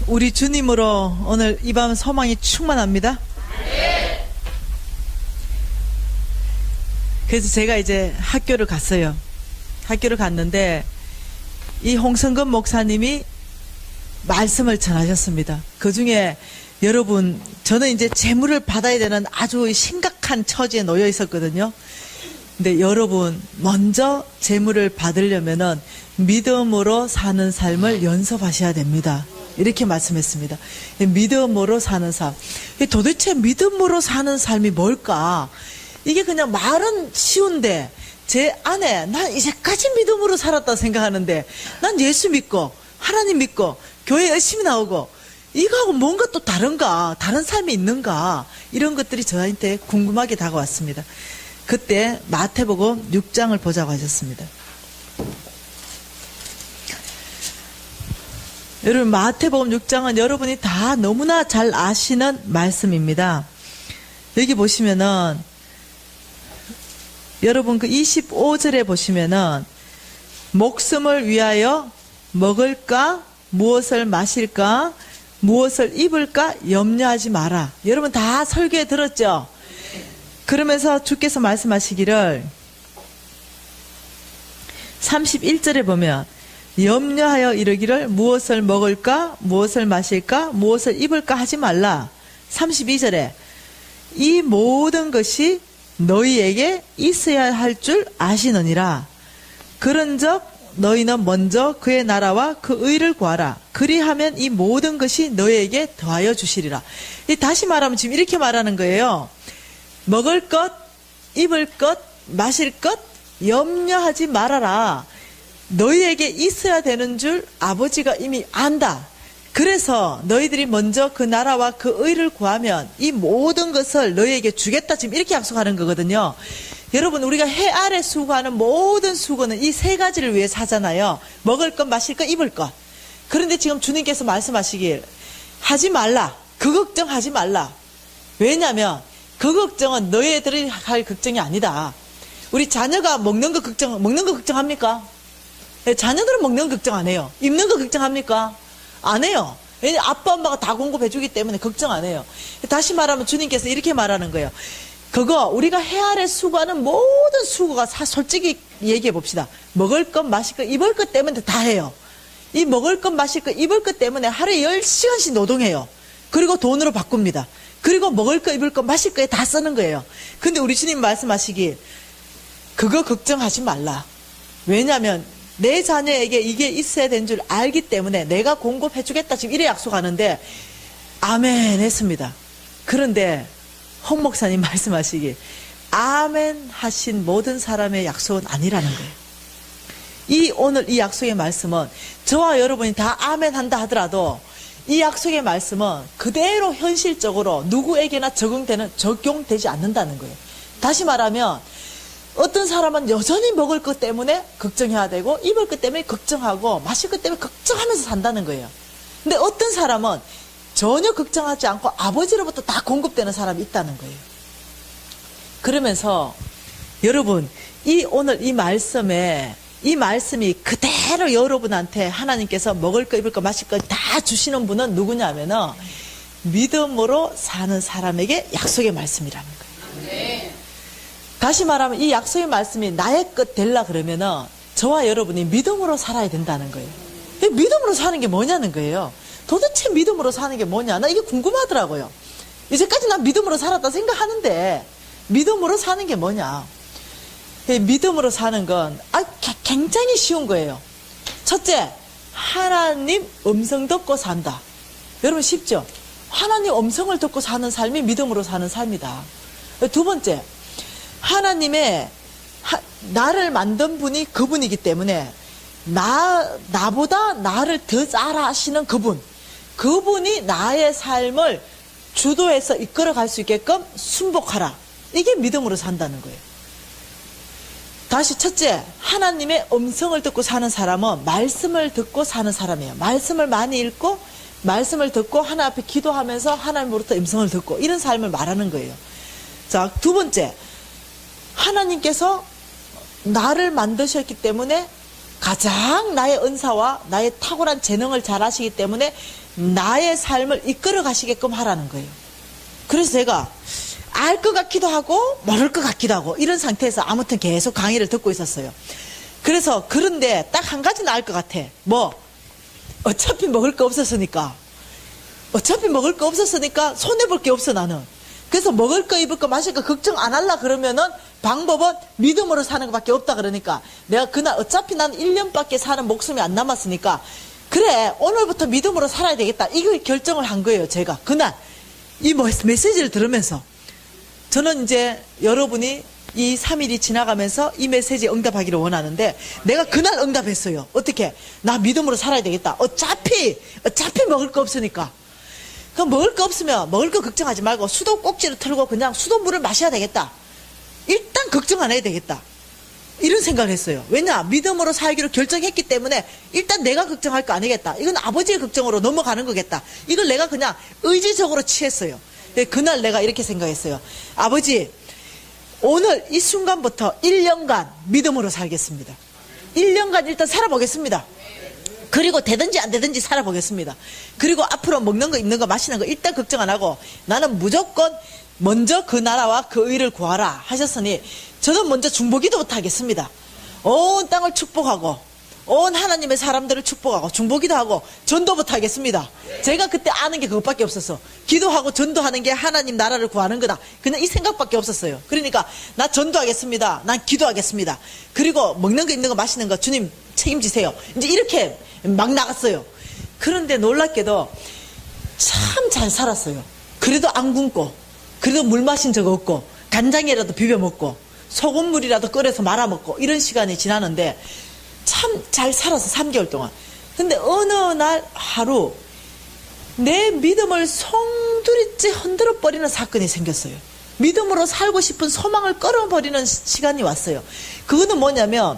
우리 주님으로 오늘 이 밤 소망이 충만합니다. 그래서 제가 이제 학교를 갔어요. 학교를 갔는데 이 홍성근 목사님이 말씀을 전하셨습니다. 그 중에 여러분, 저는 이제 재물을 받아야 되는 아주 심각한 처지에 놓여 있었거든요. 근데 여러분, 먼저 재물을 받으려면은 믿음으로 사는 삶을 연습하셔야 됩니다. 이렇게 말씀했습니다. 믿음으로 사는 삶. 도대체 믿음으로 사는 삶이 뭘까? 이게 그냥 말은 쉬운데 제 안에 난 이제까지 믿음으로 살았다 생각하는데 난 예수 믿고 하나님 믿고 교회 열심히 나오고 이거하고 뭔가 또 다른가? 다른 삶이 있는가? 이런 것들이 저한테 궁금하게 다가왔습니다. 그때 마태복음 6장을 보자고 하셨습니다. 여러분, 마태복음 6장은 여러분이 다 너무나 잘 아시는 말씀입니다. 여기 보시면은 여러분 그 25절에 보시면은 목숨을 위하여 먹을까 무엇을 마실까 무엇을 입을까 염려하지 마라. 여러분 다 설교에 들었죠? 그러면서 주께서 말씀하시기를 31절에 보면 염려하여 이르기를 무엇을 먹을까 무엇을 마실까 무엇을 입을까 하지 말라. 32절에 이 모든 것이 너희에게 있어야 할 줄 아시느니라. 그런즉 너희는 먼저 그의 나라와 그 의를 구하라. 그리하면 이 모든 것이 너희에게 더하여 주시리라. 다시 말하면 지금 이렇게 말하는 거예요. 먹을 것, 입을 것, 마실 것 염려하지 말아라. 너희에게 있어야 되는 줄 아버지가 이미 안다. 그래서 너희들이 먼저 그 나라와 그 의를 구하면 이 모든 것을 너희에게 주겠다. 지금 이렇게 약속하는 거거든요. 여러분, 우리가 해 아래 수고하는 모든 수고는 이 세 가지를 위해 사잖아요. 먹을 것, 마실 것, 입을 것. 그런데 지금 주님께서 말씀하시길 하지 말라. 그 걱정하지 말라. 왜냐하면 그 걱정은 너희들이 할 걱정이 아니다. 우리 자녀가 먹는 거 걱정합니까? 자녀들은 먹는 거 걱정 안 해요. 입는 거 걱정합니까? 안 해요. 왜냐면 아빠 엄마가 다 공급해 주기 때문에 걱정 안 해요. 다시 말하면 주님께서 이렇게 말하는 거예요. 그거 우리가 해 아래 수고하는 모든 수고가 솔직히 얘기해 봅시다. 먹을 것 마실 것 입을 것 때문에 다 해요. 이 먹을 것 마실 것 입을 것 때문에 하루에 10시간씩 노동해요. 그리고 돈으로 바꿉니다. 그리고 먹을 거 입을 거 마실 거에 다 쓰는 거예요. 근데 우리 주님 말씀하시길 그거 걱정하지 말라. 왜냐하면 내 자녀에게 이게 있어야 되는 줄 알기 때문에 내가 공급해 주겠다. 지금 이래 약속하는데 아멘 했습니다. 그런데 홍 목사님 말씀하시기 아멘 하신 모든 사람의 약속은 아니라는 거예요. 오늘 이 약속의 말씀은 저와 여러분이 다 아멘 한다 하더라도 이 약속의 말씀은 그대로 현실적으로 누구에게나 적용되지 않는다는 거예요. 다시 말하면 어떤 사람은 여전히 먹을 것 때문에 걱정해야 되고 입을 것 때문에 걱정하고 마실 것 때문에 걱정하면서 산다는 거예요. 근데 어떤 사람은 전혀 걱정하지 않고 아버지로부터 다 공급되는 사람이 있다는 거예요. 그러면서 여러분 오늘 이 말씀이 그대로 여러분한테 하나님께서 먹을 거 입을 거 마실 거 다 주시는 분은 누구냐면은 믿음으로 사는 사람에게 약속의 말씀이라는 거예요. 네. 다시 말하면 이 약속의 말씀이 나의 것 되려 그러면은 저와 여러분이 믿음으로 살아야 된다는 거예요. 믿음으로 사는 게 뭐냐는 거예요. 도대체 믿음으로 사는 게 뭐냐? 나 이게 궁금하더라고요. 이제까지 난 믿음으로 살았다 생각하는데 믿음으로 사는 게 뭐냐? 믿음으로 사는 건 굉장히 쉬운 거예요. 첫째, 하나님 음성 듣고 산다. 여러분 쉽죠? 하나님 음성을 듣고 사는 삶이 믿음으로 사는 삶이다. 두 번째, 하나님의 나를 만든 분이 그분이기 때문에 나보다 나를 더 잘 아시는 그분이 나의 삶을 주도해서 이끌어갈 수 있게끔 순복하라. 이게 믿음으로 산다는 거예요. 다시 첫째, 하나님의 음성을 듣고 사는 사람은 말씀을 듣고 사는 사람이에요. 말씀을 많이 읽고 말씀을 듣고 하나님 앞에 기도하면서 하나님으로부터 음성을 듣고 이런 삶을 말하는 거예요. 자, 두 번째, 하나님께서 나를 만드셨기 때문에 가장 나의 은사와 나의 탁월한 재능을 잘 아시기 때문에 나의 삶을 이끌어 가시게끔 하라는 거예요. 그래서 제가 알 것 같기도 하고 모를 것 같기도 하고 이런 상태에서 아무튼 계속 강의를 듣고 있었어요. 그래서 그런데 딱 한 가지는 알 것 같아. 뭐 어차피 먹을 거 없었으니까 손해볼 게 없어 나는. 그래서 먹을 거 입을 거 마실 거 걱정 안 하려 그러면은 방법은 믿음으로 사는 것밖에 없다. 그러니까 내가 그날 어차피 난 1년밖에 사는 목숨이 안 남았으니까 그래 오늘부터 믿음으로 살아야 되겠다 이걸 결정을 한 거예요. 제가 그날 이 메시지를 들으면서 저는 이제 여러분이 이 3일이 지나가면서 이 메시지에 응답하기를 원하는데 내가 그날 응답했어요. 어떻게? 나 믿음으로 살아야 되겠다. 어차피 먹을 거 없으니까. 그럼 먹을 거 없으면 먹을 거 걱정하지 말고 수도 꼭지를 틀고 그냥 수돗물을 마셔야 되겠다. 일단 걱정 안 해야 되겠다. 이런 생각을 했어요. 왜냐? 믿음으로 살기로 결정했기 때문에 일단 내가 걱정할 거 아니겠다. 이건 아버지의 걱정으로 넘어가는 거겠다. 이걸 내가 그냥 의지적으로 취했어요. 그날 내가 이렇게 생각했어요. 아버지, 오늘 이 순간부터 1년간 믿음으로 살겠습니다. 1년간 일단 살아보겠습니다. 그리고 되든지 안 되든지 살아보겠습니다. 그리고 앞으로 먹는 거, 입는 거, 마시는 거 일단 걱정 안 하고 나는 무조건 먼저 그 나라와 그 의를 구하라 하셨으니 저는 먼저 중보기도부터 하겠습니다. 온 땅을 축복하고 온 하나님의 사람들을 축복하고 중보기도 하고 전도부터 하겠습니다. 제가 그때 아는 게 그것밖에 없었어. 기도하고 전도하는 게 하나님 나라를 구하는 거다. 그냥 이 생각밖에 없었어요. 그러니까 나 전도하겠습니다. 난 기도하겠습니다. 그리고 먹는 거 입는 거 마시는 거 주님 책임지세요. 이제 이렇게 막 나갔어요. 그런데 놀랍게도 참 잘 살았어요. 그래도 안 굶고 그래도 물 마신 적 없고 간장이라도 비벼 먹고 소금물이라도 끓여서 말아 먹고 이런 시간이 지나는데 참 잘 살았어. 3개월 동안. 근데 어느 날 하루 내 믿음을 송두리째 흔들어 버리는 사건이 생겼어요. 믿음으로 살고 싶은 소망을 끌어버리는 시간이 왔어요. 그거는 뭐냐면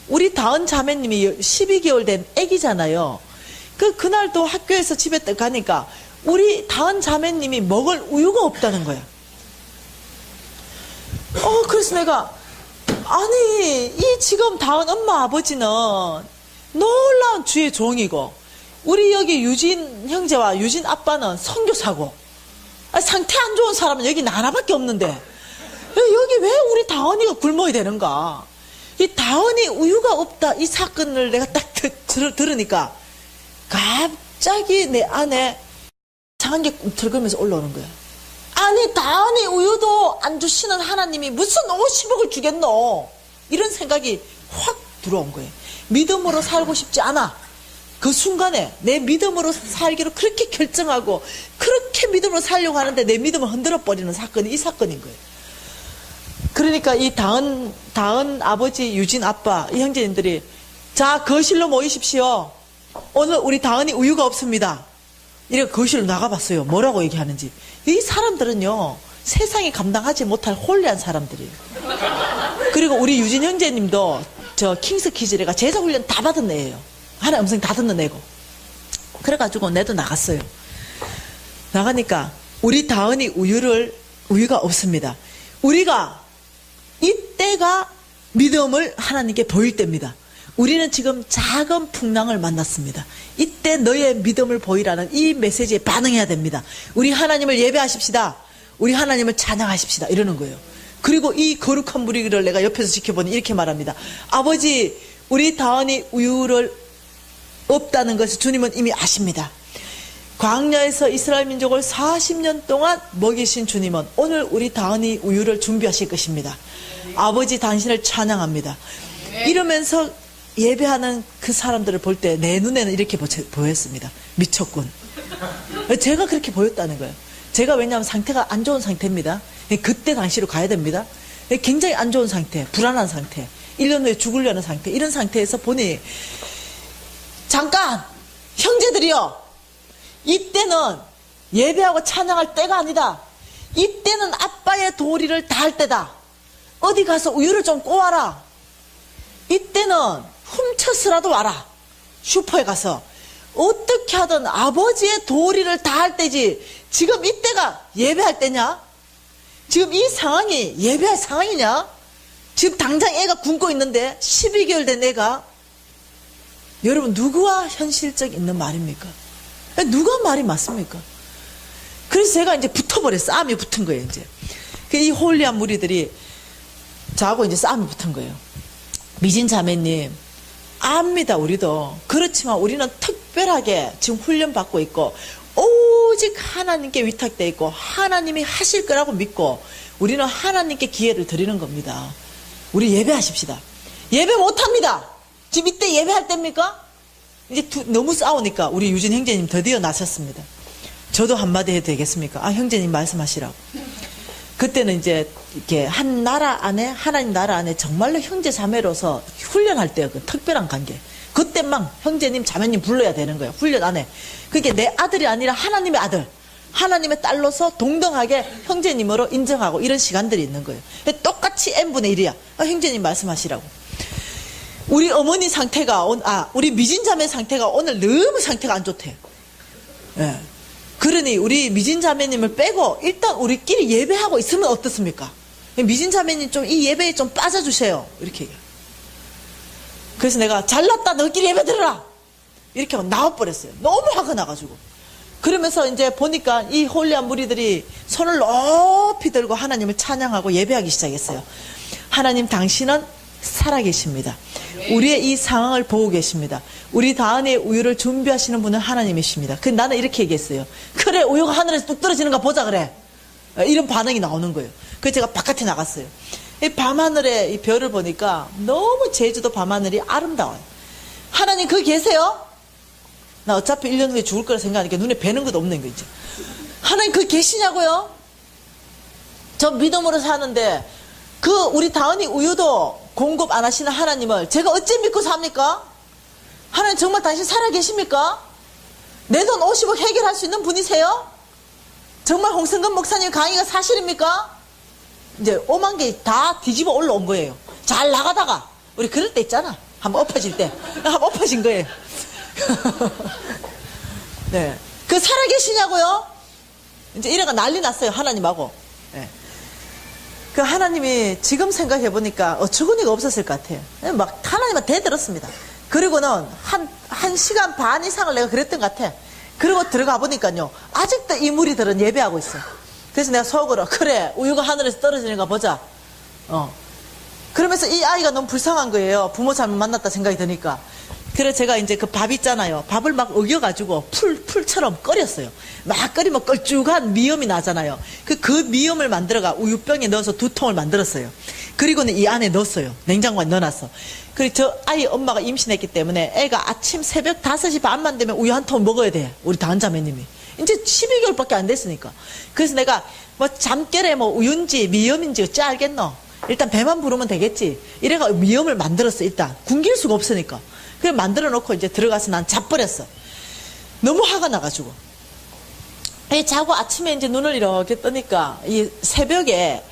우리 다은 자매님이 12개월 된 애기잖아요. 그날 또 학교에서 집에 가니까 우리 다은 자매님이 먹을 우유가 없다는 거야. 그래서 내가 아니 이 지금 다은 엄마 아버지는 놀라운 주의 종이고 우리 여기 유진 형제와 유진 아빠는 선교사고 상태 안 좋은 사람은 여기 나 하나밖에 없는데 여기 왜 우리 다은이가 굶어야 되는가. 이 다은이 우유가 없다 이 사건을 내가 딱 들으니까 갑자기 내 안에 이상한 게 꿈틀거리면서 올라오는 거야. 아니 다은이 우유도 안 주시는 하나님이 무슨 50억을 주겠노. 이런 생각이 확 들어온 거예요. 믿음으로 살고 싶지 않아. 그 순간에 내 믿음으로 살기로 그렇게 결정하고 그렇게 믿음으로 살려고 하는데 내 믿음을 흔들어 버리는 사건이 이 사건인 거예요. 그러니까 이 다은 아버지 유진 아빠 이 형제님들이 자 거실로 모이십시오. 오늘 우리 다은이 우유가 없습니다. 이렇게 거실로 나가봤어요. 뭐라고 얘기하는지. 이 사람들은요 세상이 감당하지 못할 홀리한 사람들이에요. 그리고 우리 유진 형제님도 저 킹스키즈래가 제자훈련 다 받은 애예요. 하나 음성 다 듣는 애고. 그래가지고 내도 나갔어요. 나가니까 우리 다은이 우유가 없습니다. 우리가 이때가 믿음을 하나님께 보일 때입니다. 우리는 지금 작은 풍랑을 만났습니다. 이때 너의 믿음을 보이라는 이 메시지에 반응해야 됩니다. 우리 하나님을 예배하십시다. 우리 하나님을 찬양하십시다. 이러는 거예요. 그리고 이 거룩한 무리를 내가 옆에서 지켜보니 이렇게 말합니다. 아버지 우리 다은이 우유를 없다는 것을 주님은 이미 아십니다. 광야에서 이스라엘 민족을 40년 동안 먹이신 주님은 오늘 우리 다은이 우유를 준비하실 것입니다. 아버지 당신을 찬양합니다. 이러면서 예배하는 그 사람들을 볼 때 내 눈에는 이렇게 보였습니다. 미쳤군. 제가 그렇게 보였다는 거예요. 제가 왜냐하면 상태가 안 좋은 상태입니다. 그때 당시로 가야 됩니다. 굉장히 안 좋은 상태, 불안한 상태, 1년 후에 죽으려는 상태, 이런 상태에서 보니 잠깐 형제들이여, 이때는 예배하고 찬양할 때가 아니다. 이때는 아빠의 도리를 다할 때다. 어디 가서 우유를 좀 꼬아라. 이때는 훔쳐서라도 와라. 슈퍼에 가서 어떻게 하든 아버지의 도리를 다할 때지. 지금 이때가 예배할 때냐? 지금 이 상황이 예배할 상황이냐? 지금 당장 애가 굶고 있는데 12개월 된 애가 여러분, 누구와 현실적 있는 말입니까? 누가 말이 맞습니까? 그래서 제가 이제 붙어버려. 싸움이 붙은 거예요, 이제. 이 홀리한 무리들이 저하고 이제 싸움이 붙은 거예요. 미진 자매님, 압니다, 우리도. 그렇지만 우리는 특별하게 지금 훈련받고 있고, 오직 하나님께 위탁되어 있고, 하나님이 하실 거라고 믿고, 우리는 하나님께 기회를 드리는 겁니다. 우리 예배하십시다. 예배 못합니다. 지금 이때 예배할 때입니까? 이제 너무 싸우니까 우리 유진 형제님 드디어 나섰습니다. 저도 한마디 해도 되겠습니까? 아, 형제님 말씀하시라고. 그때는 이제 이렇게 한 나라 안에, 하나님 나라 안에 정말로 형제 자매로서 훈련할 때요. 그 특별한 관계. 그때만 형제님 자매님 불러야 되는 거예요. 훈련 안에. 그게 내 아들이 아니라 하나님의 아들, 하나님의 딸로서 동등하게 형제님으로 인정하고 이런 시간들이 있는 거예요. 똑같이 n분의 1이야. 아, 형제님 말씀하시라고. 우리 어머니 상태가, 우리 미진자매 상태가 오늘 너무 상태가 안 좋대요. 예. 그러니 우리 미진자매님을 빼고 일단 우리끼리 예배하고 있으면 어떻습니까? 미진자매님 좀 이 예배에 좀 빠져주세요. 이렇게 얘기해요. 그래서 내가 잘났다, 너희끼리 예배 들어라! 이렇게 하고 나와버렸어요. 너무 화가 나가지고. 그러면서 이제 보니까 이 홀리한 무리들이 손을 높이 들고 하나님을 찬양하고 예배하기 시작했어요. 하나님, 당신은 살아계십니다. 우리의 이 상황을 보고 계십니다. 우리 다은의 우유를 준비하시는 분은 하나님이십니다. 그 나는 이렇게 얘기했어요. 그래, 우유가 하늘에서 뚝 떨어지는 거 보자 그래. 이런 반응이 나오는 거예요. 그래서 제가 바깥에 나갔어요. 이 밤하늘에 이 별을 보니까 너무 제주도 밤하늘이 아름다워요. 하나님 거기 계세요? 나 어차피 1년 후에 죽을 거라 생각하니까 눈에 뵈는 것도 없는 거 이제. 하나님 거기 계시냐고요? 저 믿음으로 사는데 그 우리 다은이 우유도 공급 안 하시는 하나님을 제가 어찌 믿고 삽니까? 하나님 정말 당신 살아계십니까? 내 돈 50억 해결할 수 있는 분이세요? 정말 홍성근 목사님 강의가 사실입니까? 이제 오만 개 다 뒤집어 올라온 거예요. 잘 나가다가 우리 그럴 때 있잖아. 한번 엎어질 때. 한번 엎어진 거예요. 네. 그 살아계시냐고요? 이제 이래가 난리 났어요. 하나님하고. 네. 그 하나님이 지금 생각해보니까 어처구니가 없었을 것 같아요. 막 하나님한테 대들었습니다. 그리고는 한 시간 반 이상을 내가 그랬던 것 같아. 그리고 들어가 보니까요, 아직도 이 무리들은 예배하고 있어. 그래서 내가 속으로, 그래, 우유가 하늘에서 떨어지는 거 보자. 그러면서 이 아이가 너무 불쌍한 거예요. 부모 잘못 만났다 생각이 드니까. 그래서 제가 이제 그 밥 있잖아요. 밥을 막 으겨가지고 풀처럼 끓였어요. 막 끓이면 걸쭉한 미음이 나잖아요. 그 미음을 만들어가 우유병에 넣어서 2통을 만들었어요. 그리고는 이 안에 넣었어요. 냉장고에 넣어놨어. 그리고 저 아이 엄마가 임신했기 때문에 애가 아침 새벽 5시 반만 되면 우유 한 통 먹어야 돼. 우리 다은자매님이. 이제 12개월밖에 안 됐으니까. 그래서 내가 뭐 잠결에 뭐 우유인지 미음인지 어찌 알겠노? 일단 배만 부르면 되겠지. 이래가 미음을 만들었어. 일단 굶길 수가 없으니까. 그래 만들어 놓고 이제 들어가서 난 자버렸어. 너무 화가 나가지고. 자고 아침에 이제 눈을 이렇게 뜨니까 이 새벽에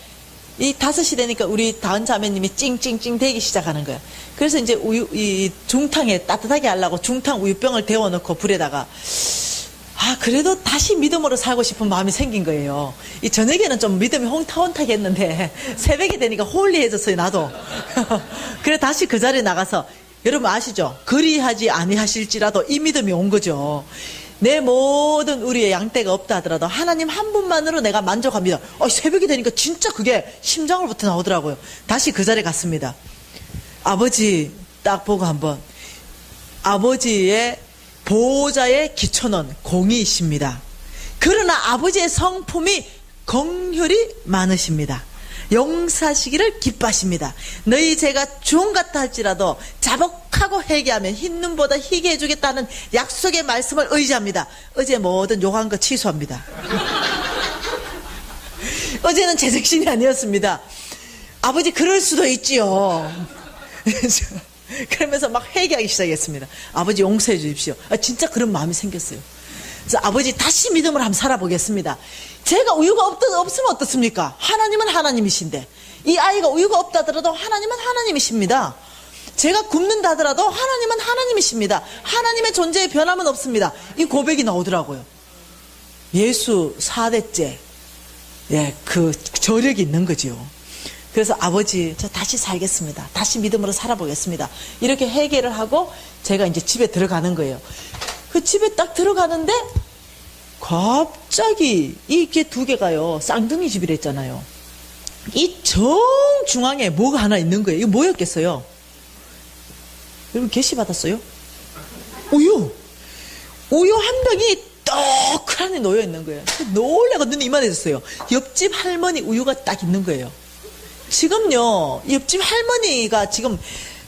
이 5시 되니까 우리 다은 자매님이 찡찡찡 대기 시작하는 거야. 그래서 이제 우유, 이 중탕에 따뜻하게 하려고 중탕 우유병을 데워놓고 불에다가 그래도 다시 믿음으로 살고 싶은 마음이 생긴 거예요. 이 저녁에는 좀 믿음이 혼탁혼탁 했는데 새벽이 되니까 홀리해졌어요, 나도. 그래 다시 그 자리에 나가서 여러분 아시죠? 그리하지 아니하실지라도 이 믿음이 온 거죠. 내 모든 우리의 양떼가 없다 하더라도 하나님 한 분만으로 내가 만족합니다. 새벽이 되니까 진짜 그게 심장으로부터 나오더라고요. 다시 그 자리에 갔습니다. 아버지 딱 보고 한번, 아버지의 보호자의 기초는 공의이십니다. 그러나 아버지의 성품이 긍휼이 많으십니다. 용서하시기를 기뻐하십니다. 너희 죄가 주홍 같다 할지라도 자복하고 회개하면 흰 눈보다 희게 해주겠다는 약속의 말씀을 의지합니다. 어제 모든 욕한 거 취소합니다. 어제는 제정신이 아니었습니다. 아버지 그럴 수도 있지요. 그러면서 막 회개하기 시작했습니다. 아버지 용서해 주십시오. 진짜 그런 마음이 생겼어요. 그래서 아버지 다시 믿음을 한번 살아보겠습니다. 제가 우유가 없으면 어떻습니까? 하나님은 하나님이신데, 이 아이가 우유가 없다 하더라도 하나님은 하나님이십니다. 제가 굶는다 하더라도 하나님은 하나님이십니다. 하나님의 존재에 변함은 없습니다. 이 고백이 나오더라고요. 예수 4대째 그 저력이 있는 거죠. 그래서 아버지, 저 다시 살겠습니다. 다시 믿음으로 살아보겠습니다. 이렇게 회개를 하고 제가 이제 집에 들어가는 거예요. 그 집에 딱 들어가는데 갑자기 이게 두 개가요, 쌍둥이 집이랬잖아요. 이 정중앙에 뭐가 하나 있는 거예요. 이거 뭐였겠어요? 여러분 계시 받았어요? 우유 한 병이 떡하니 놓여 있는 거예요. 놀래가 눈이 이만해졌어요. 옆집 할머니 우유가 딱 있는 거예요. 지금요, 옆집 할머니가 지금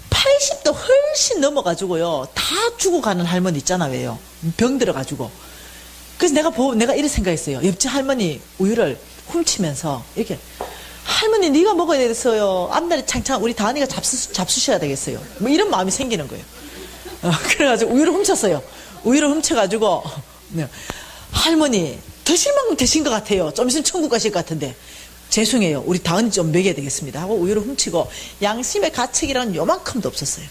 80도 훨씬 넘어가지고요, 다 죽어가는 할머니 있잖아. 왜요? 병 들어가지고. 그래서 내가 이렇게 생각했어요. 옆집 할머니 우유를 훔치면서 이렇게, 할머니 네가 먹어야 되겠어요. 앞날에 창창 우리 다은이가 잡수셔야 되겠어요. 뭐 이런 마음이 생기는 거예요. 그래가지고 우유를 훔쳤어요. 우유를 훔쳐가지고, 할머니 드실 만큼 드신 것 같아요. 좀 있으면 천국 가실 것 같은데 죄송해요, 우리 다은이 좀 먹여야 되겠습니다 하고 우유를 훔치고, 양심의 가책이라는 요만큼도 없었어요.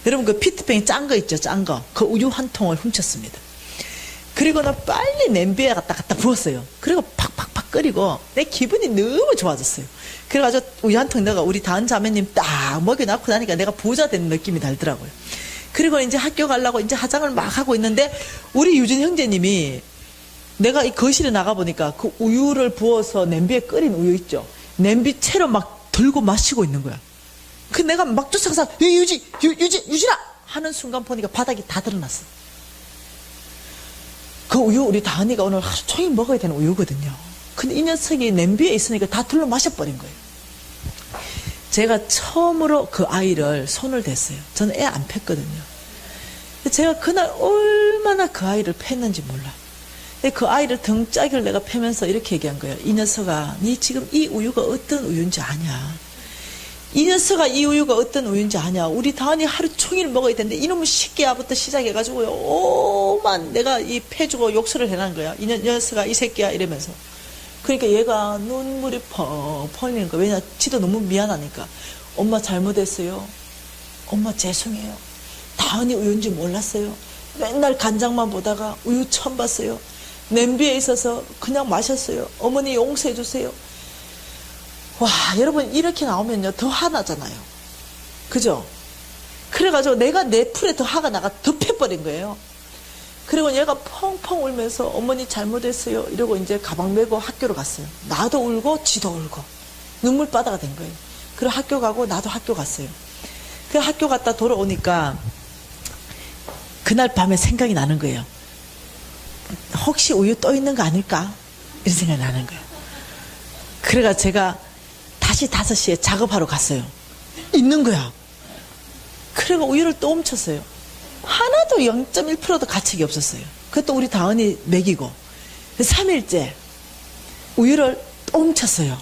여러분 그 피트병이 짠 거 있죠, 짠 거. 그 우유 한 통을 훔쳤습니다. 그리고 나 빨리 냄비에 갖다 부었어요. 그리고 팍팍팍 끓이고 내 기분이 너무 좋아졌어요. 그래가지고 우유 한 통 내가 우리 다은 자매님 딱 먹여놓고 나니까 내가 부자 된 느낌이 들더라고요. 그리고 이제 학교 가려고 이제 화장을 막 하고 있는데 우리 유진 형제님이, 내가 이 거실에 나가보니까 그 우유를 부어서 냄비에 끓인 우유 있죠, 냄비 채로 막 들고 마시고 있는 거야. 그 내가 막 쫓아가서 유진아 하는 순간 보니까 바닥이 다 드러났어. 그 우유 우리 다은이가 오늘 하루 종일 먹어야 되는 우유거든요. 근데 이 녀석이 냄비에 있으니까 다 둘러 마셔버린 거예요. 제가 처음으로 그 아이를 손을 댔어요. 저는 애 안 팼거든요. 제가 그날 얼마나 그 아이를 팼는지 몰라. 그 아이를 등짝을 내가 패면서 이렇게 얘기한 거예요. 이 녀석아, 니 지금 이 우유가 어떤 우유인지 아냐? 이 녀석아, 이 우유가 어떤 우유인지 아냐? 우리 다은이 하루 종일 먹어야 되는데 이놈의 새끼야부터 시작해가지고요, 오만 내가 이 패주고 욕설을 해놓은 거야. 이 녀석아, 이 새끼야 이러면서. 그러니까 얘가 눈물이 펑펑 흘리는 거야. 왜냐, 지도 너무 미안하니까. 엄마 잘못했어요. 엄마 죄송해요. 다은이 우유인지 몰랐어요. 맨날 간장만 보다가 우유 처음 봤어요. 냄비에 있어서 그냥 마셨어요. 어머니 용서해 주세요. 와, 여러분 이렇게 나오면요 더 화나잖아요. 그죠? 그래가지고 내가 내 풀에 더 화가 나가 더 패버린 거예요. 그리고 얘가 펑펑 울면서 어머니 잘못했어요 이러고 이제 가방 메고 학교로 갔어요. 나도 울고 지도 울고 눈물바다가 된 거예요. 그리고 학교 가고 나도 학교 갔어요. 그 학교 갔다 돌아오니까 그날 밤에 생각이 나는 거예요. 혹시 우유 또 있는 거 아닐까? 이런 생각이 나는 거예요. 그래가 제가 다시 5시에 작업하러 갔어요. 있는 거야. 그리고 우유를 또 훔쳤어요. 하나도 0.1%도 가책이 없었어요. 그것도 우리 다은이 먹이고. 3일째 우유를 또 훔쳤어요.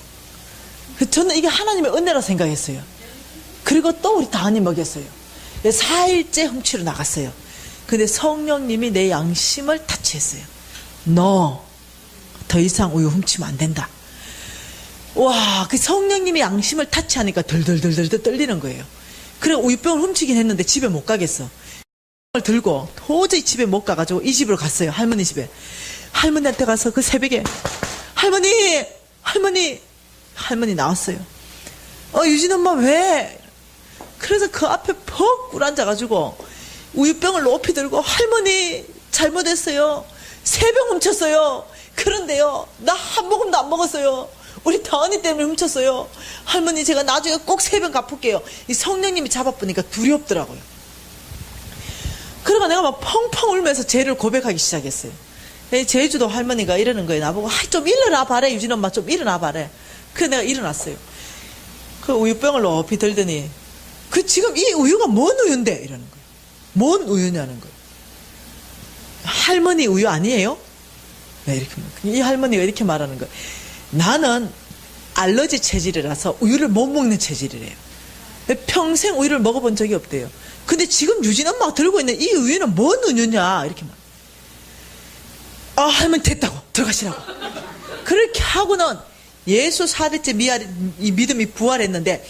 저는 이게 하나님의 은혜라고 생각했어요. 그리고 또 우리 다은이 먹였어요. 4일째 훔치러 나갔어요. 근데 성령님이 내 양심을 타치했어요. 너 더 이상 우유 훔치면 안 된다. 와, 그 성령님이 양심을 타치하니까 덜덜덜덜 떨리는 거예요. 그래 우유병을 훔치긴 했는데 집에 못 가겠어. 들고 도저히 집에 못 가가지고 이 집으로 갔어요. 할머니 집에. 할머니한테 가서 그 새벽에 할머니 나왔어요. 유진 엄마 왜? 그래서 그 앞에 퍽 꿇어앉아가지고 우유병을 높이 들고, 할머니 잘못했어요. 3병 훔쳤어요. 그런데요, 나 한 모금도 안 먹었어요. 우리 다은이 때문에 훔쳤어요. 할머니 제가 나중에 꼭 3병 갚을게요. 이 성령님이 잡아보니까 두렵더라고요. 그러니까 내가 막 펑펑 울면서 죄를 고백하기 시작했어요. 제주도 할머니가 이러는 거예요. 나보고 좀 일어나 봐래, 유진 엄마 좀 일어나 봐래. 그래서 내가 일어났어요. 그 우유병을 높이 들더니 지금 이 우유가 뭔 우유인데? 이러는 거예요. 뭔 우유냐는 거예요. 할머니 우유 아니에요? 네, 이렇게. 이 할머니가 이렇게 말하는 거예요. 나는 알러지 체질이라서 우유를 못 먹는 체질이래요. 평생 우유를 먹어본 적이 없대요. 근데 지금 유진 엄마가 들고 있는 이 우유는 뭔 우유냐? 이렇게 말. 할머니 됐다고. 들어가시라고. 그렇게 하고는 예수 4대째 이 믿음이 부활했는데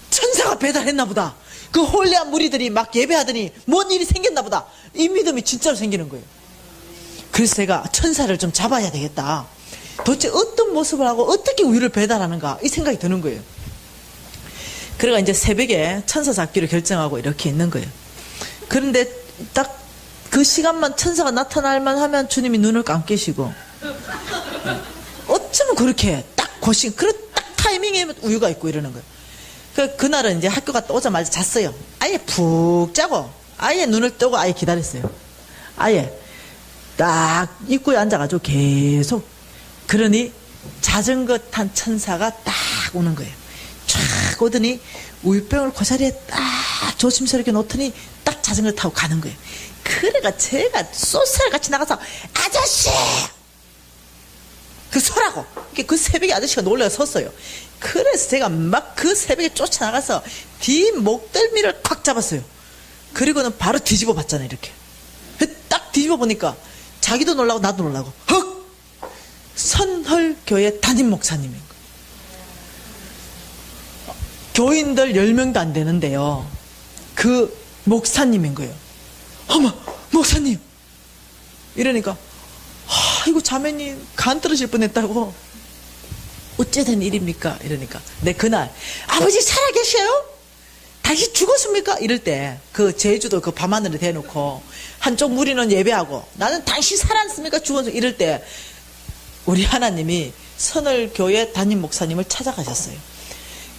천사가 배달했나 보다. 그 홀레한 무리들이 막 예배하더니 뭔 일이 생겼나 보다. 이 믿음이 진짜로 생기는 거예요. 그래서 제가 천사를 좀 잡아야 되겠다. 도대체 어떤 모습을 하고 어떻게 우유를 배달하는가 이 생각이 드는 거예요. 그래가 이제 새벽에 천사 잡기로 결정하고 이렇게 있는 거예요. 그런데 딱 그 시간만 천사가 나타날만 하면 주님이 눈을 감기시고, 어쩌면 그렇게 딱 고시, 그런 딱 타이밍에 우유가 있고 이러는 거예요. 그날은 이제 학교 갔다 오자마자 잤어요. 아예 푹 자고, 아예 눈을 뜨고 아예 기다렸어요. 아예. 딱 입구에 앉아가지고 계속. 그러니 자전거 탄 천사가 딱 오는 거예요. 쫙 오더니 우유병을 그 자리에 딱 조심스럽게 놓더니 딱 자전거 타고 가는 거예요. 그래가 제가 소설같이 나가서 아저씨! 그 서라고. 그 새벽에 아저씨가 놀라서 섰어요. 그래서 제가 막 그 새벽에 쫓아나가서 뒤 목덜미를 콱 잡았어요. 그리고는 바로 뒤집어 봤잖아요, 이렇게. 딱 뒤집어 보니까 자기도 놀라고 나도 놀라고. 헉! 선헐교회 담임 목사님인 거예요. 교인들 10명도 안 되는데요. 그 목사님인 거예요. 어머, 목사님! 이러니까, 이거 자매님 간 떨어질 뻔했다고. 어째 된 일입니까? 이러니까. 네, 그날, 아버지 살아계셔요? 다시 죽었습니까? 이럴 때, 그 제주도 그 밤하늘에 대놓고, 한쪽 무리는 예배하고, 나는 당신 살았습니까? 죽었습니까? 이럴 때, 우리 하나님이 선을교회 담임 목사님을 찾아가셨어요.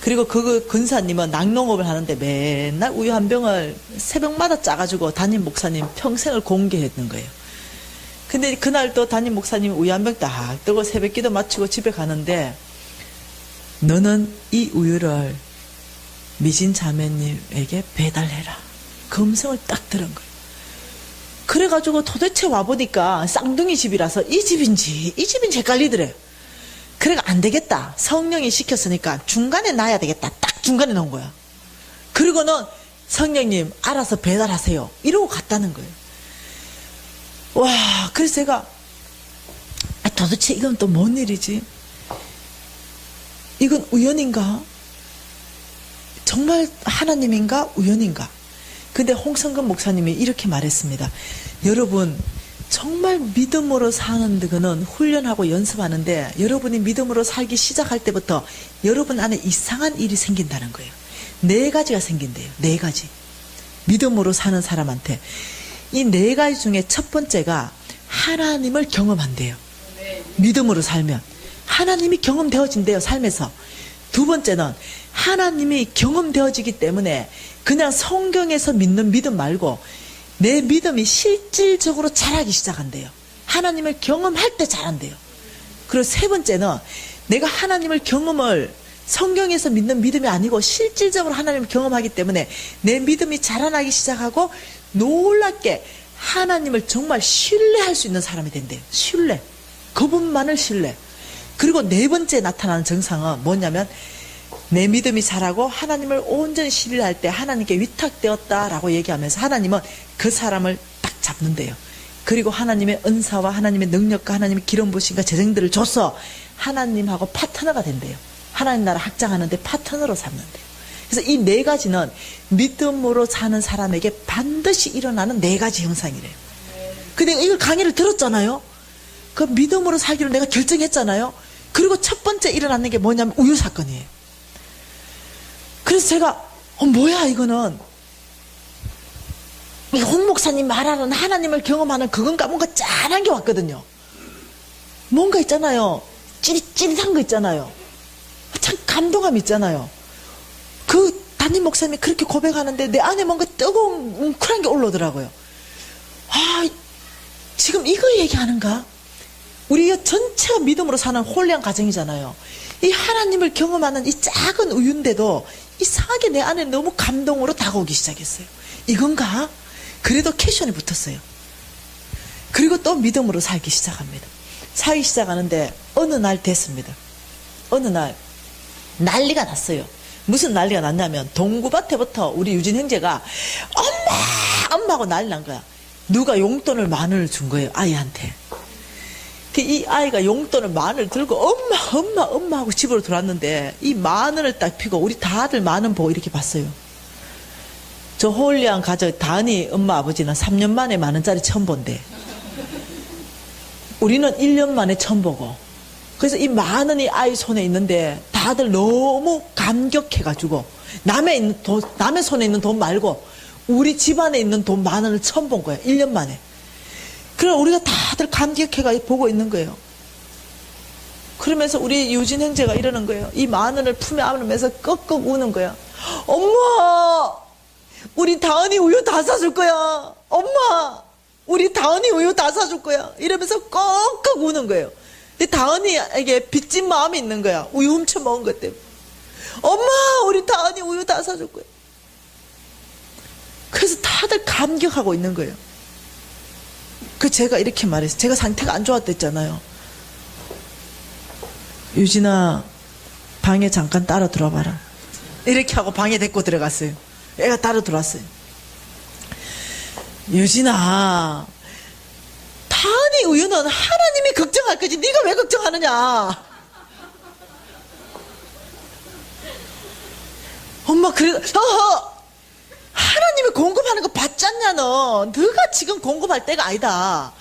그리고 그 근사님은 낙농업을 하는데 맨날 우유 한 병을 새벽마다 짜가지고 담임 목사님 평생을 공개했는 거예요. 근데 그날 또 담임 목사님이 우유 한 병 딱 뜨고 새벽 기도 마치고 집에 가는데, 너는 이 우유를 미진 자매님에게 배달해라. 그 음성을 딱 들은 거예요. 그래가지고 도대체 와보니까 쌍둥이 집이라서 이 집인지 헷갈리더래요. 그래가 안 되겠다. 성령이 시켰으니까 중간에 놔야 되겠다. 딱 중간에 놓은 거야. 그리고는 성령님 알아서 배달하세요. 이러고 갔다는 거예요. 와, 그래서 제가 도대체 이건 또 뭔 일이지? 이건 우연인가? 정말 하나님인가? 우연인가? 근데 홍성근 목사님이 이렇게 말했습니다. 여러분, 정말 믿음으로 사는 거는 훈련하고 연습하는데, 여러분이 믿음으로 살기 시작할 때부터 여러분 안에 이상한 일이 생긴다는 거예요. 4가지가 생긴대요. 4가지. 믿음으로 사는 사람한테. 이 4가지 중에 첫 번째가 하나님을 경험한대요. 믿음으로 살면 하나님이 경험되어진대요, 삶에서. 두 번째는 하나님이 경험되어지기 때문에 그냥 성경에서 믿는 믿음 말고 내 믿음이 실질적으로 자라기 시작한대요. 하나님을 경험할 때 자란대요. 그리고 세 번째는 내가 하나님을 경험을 성경에서 믿는 믿음이 아니고 실질적으로 하나님을 경험하기 때문에 내 믿음이 자라나기 시작하고 놀랍게 하나님을 정말 신뢰할 수 있는 사람이 된대요. 신뢰. 그분만을 신뢰. 그리고 네 번째 나타나는 증상은 뭐냐면, 내 믿음이 자라고 하나님을 온전히 신뢰할 때 하나님께 위탁되었다라고 얘기하면서 하나님은 그 사람을 딱 잡는데요. 그리고 하나님의 은사와 하나님의 능력과 하나님의 기름 부으심과 재정들을 줘서 하나님하고 파트너가 된대요. 하나님 나라 확장하는데 파트너로 삼는데요. 그래서 이 4가지는 믿음으로 사는 사람에게 반드시 일어나는 4가지 형상이래요. 근데 이걸 강의를 들었잖아요. 그 믿음으로 살기로 내가 결정했잖아요. 그리고 첫 번째 일어나는 게 뭐냐면 우유 사건이에요. 그래서 제가 뭐야 이거는, 이 홍 목사님 말하는 하나님을 경험하는 그건가, 뭔가 짠한 게 왔거든요. 뭔가 있잖아요. 찌릿찌릿한 거 있잖아요. 참 감동감 있잖아요. 그 담임 목사님이 그렇게 고백하는데 내 안에 뭔가 뜨거운 웅크란 게 올라오더라고요. 아, 지금 이거 얘기하는가? 우리 전체가 믿음으로 사는 홀리한 가정이잖아요. 이 하나님을 경험하는 이 작은 우유인데도 이상하게 내 안에 너무 감동으로 다가오기 시작했어요. 이건가? 그래도 캐션이 붙었어요. 그리고 또 믿음으로 살기 시작합니다. 살기 시작하는데 어느 날 됐습니다. 어느 날 난리가 났어요. 무슨 난리가 났냐면 동구밭에부터 우리 유진 형제가 엄마 하고 난리 난 거야. 누가 용돈을 10,000원을 준 거예요, 아이한테. 이 아이가 용돈을 10,000원을 들고 엄마 하고 집으로 들어왔는데 이 10,000원을 딱 피고 우리 다들 10,000원 보고 이렇게 봤어요. 저 홀리한 가족 다은이 엄마 아버지는 3년 만에 10,000원짜리 처음 본대. 우리는 1년 만에 처음 보고. 그래서 이 10,000원이 아이 손에 있는데 다들 너무 감격해가지고 남의 손에 있는 돈 말고 우리 집안에 있는 돈 10,000원을 처음 본 거예요. 1년 만에. 그래 우리가 다들 감격해가 보고 있는 거예요. 그러면서 우리 유진 형제가 이러는 거예요. 이 10,000원을 품에 안으면서 꺽꺽 우는 거야. 엄마, 우리 다은이 우유 다 사줄 거야. 엄마, 우리 다은이 우유 다 사줄 거야. 이러면서 꺽꺽 우는 거예요. 근데 다은이에게 빚진 마음이 있는 거야. 우유 훔쳐 먹은 것 때문에. 엄마, 우리 다은이 우유 다 사줄 거야. 그래서 다들 감격하고 있는 거예요. 제가 이렇게 말했어요. 제가 상태가 안 좋았댔잖아요. 유진아, 방에 잠깐 따라 들어와봐라. 이렇게 하고 방에 데리고 들어갔어요. 애가 따라 들어왔어요. 유진아, 다은이 우유는 하나님이 걱정할 거지 네가 왜 걱정하느냐. 엄마 그래, 하나님이 공급하는 거 받지 않냐 너. 너가 지금 공급할 때가 아니다.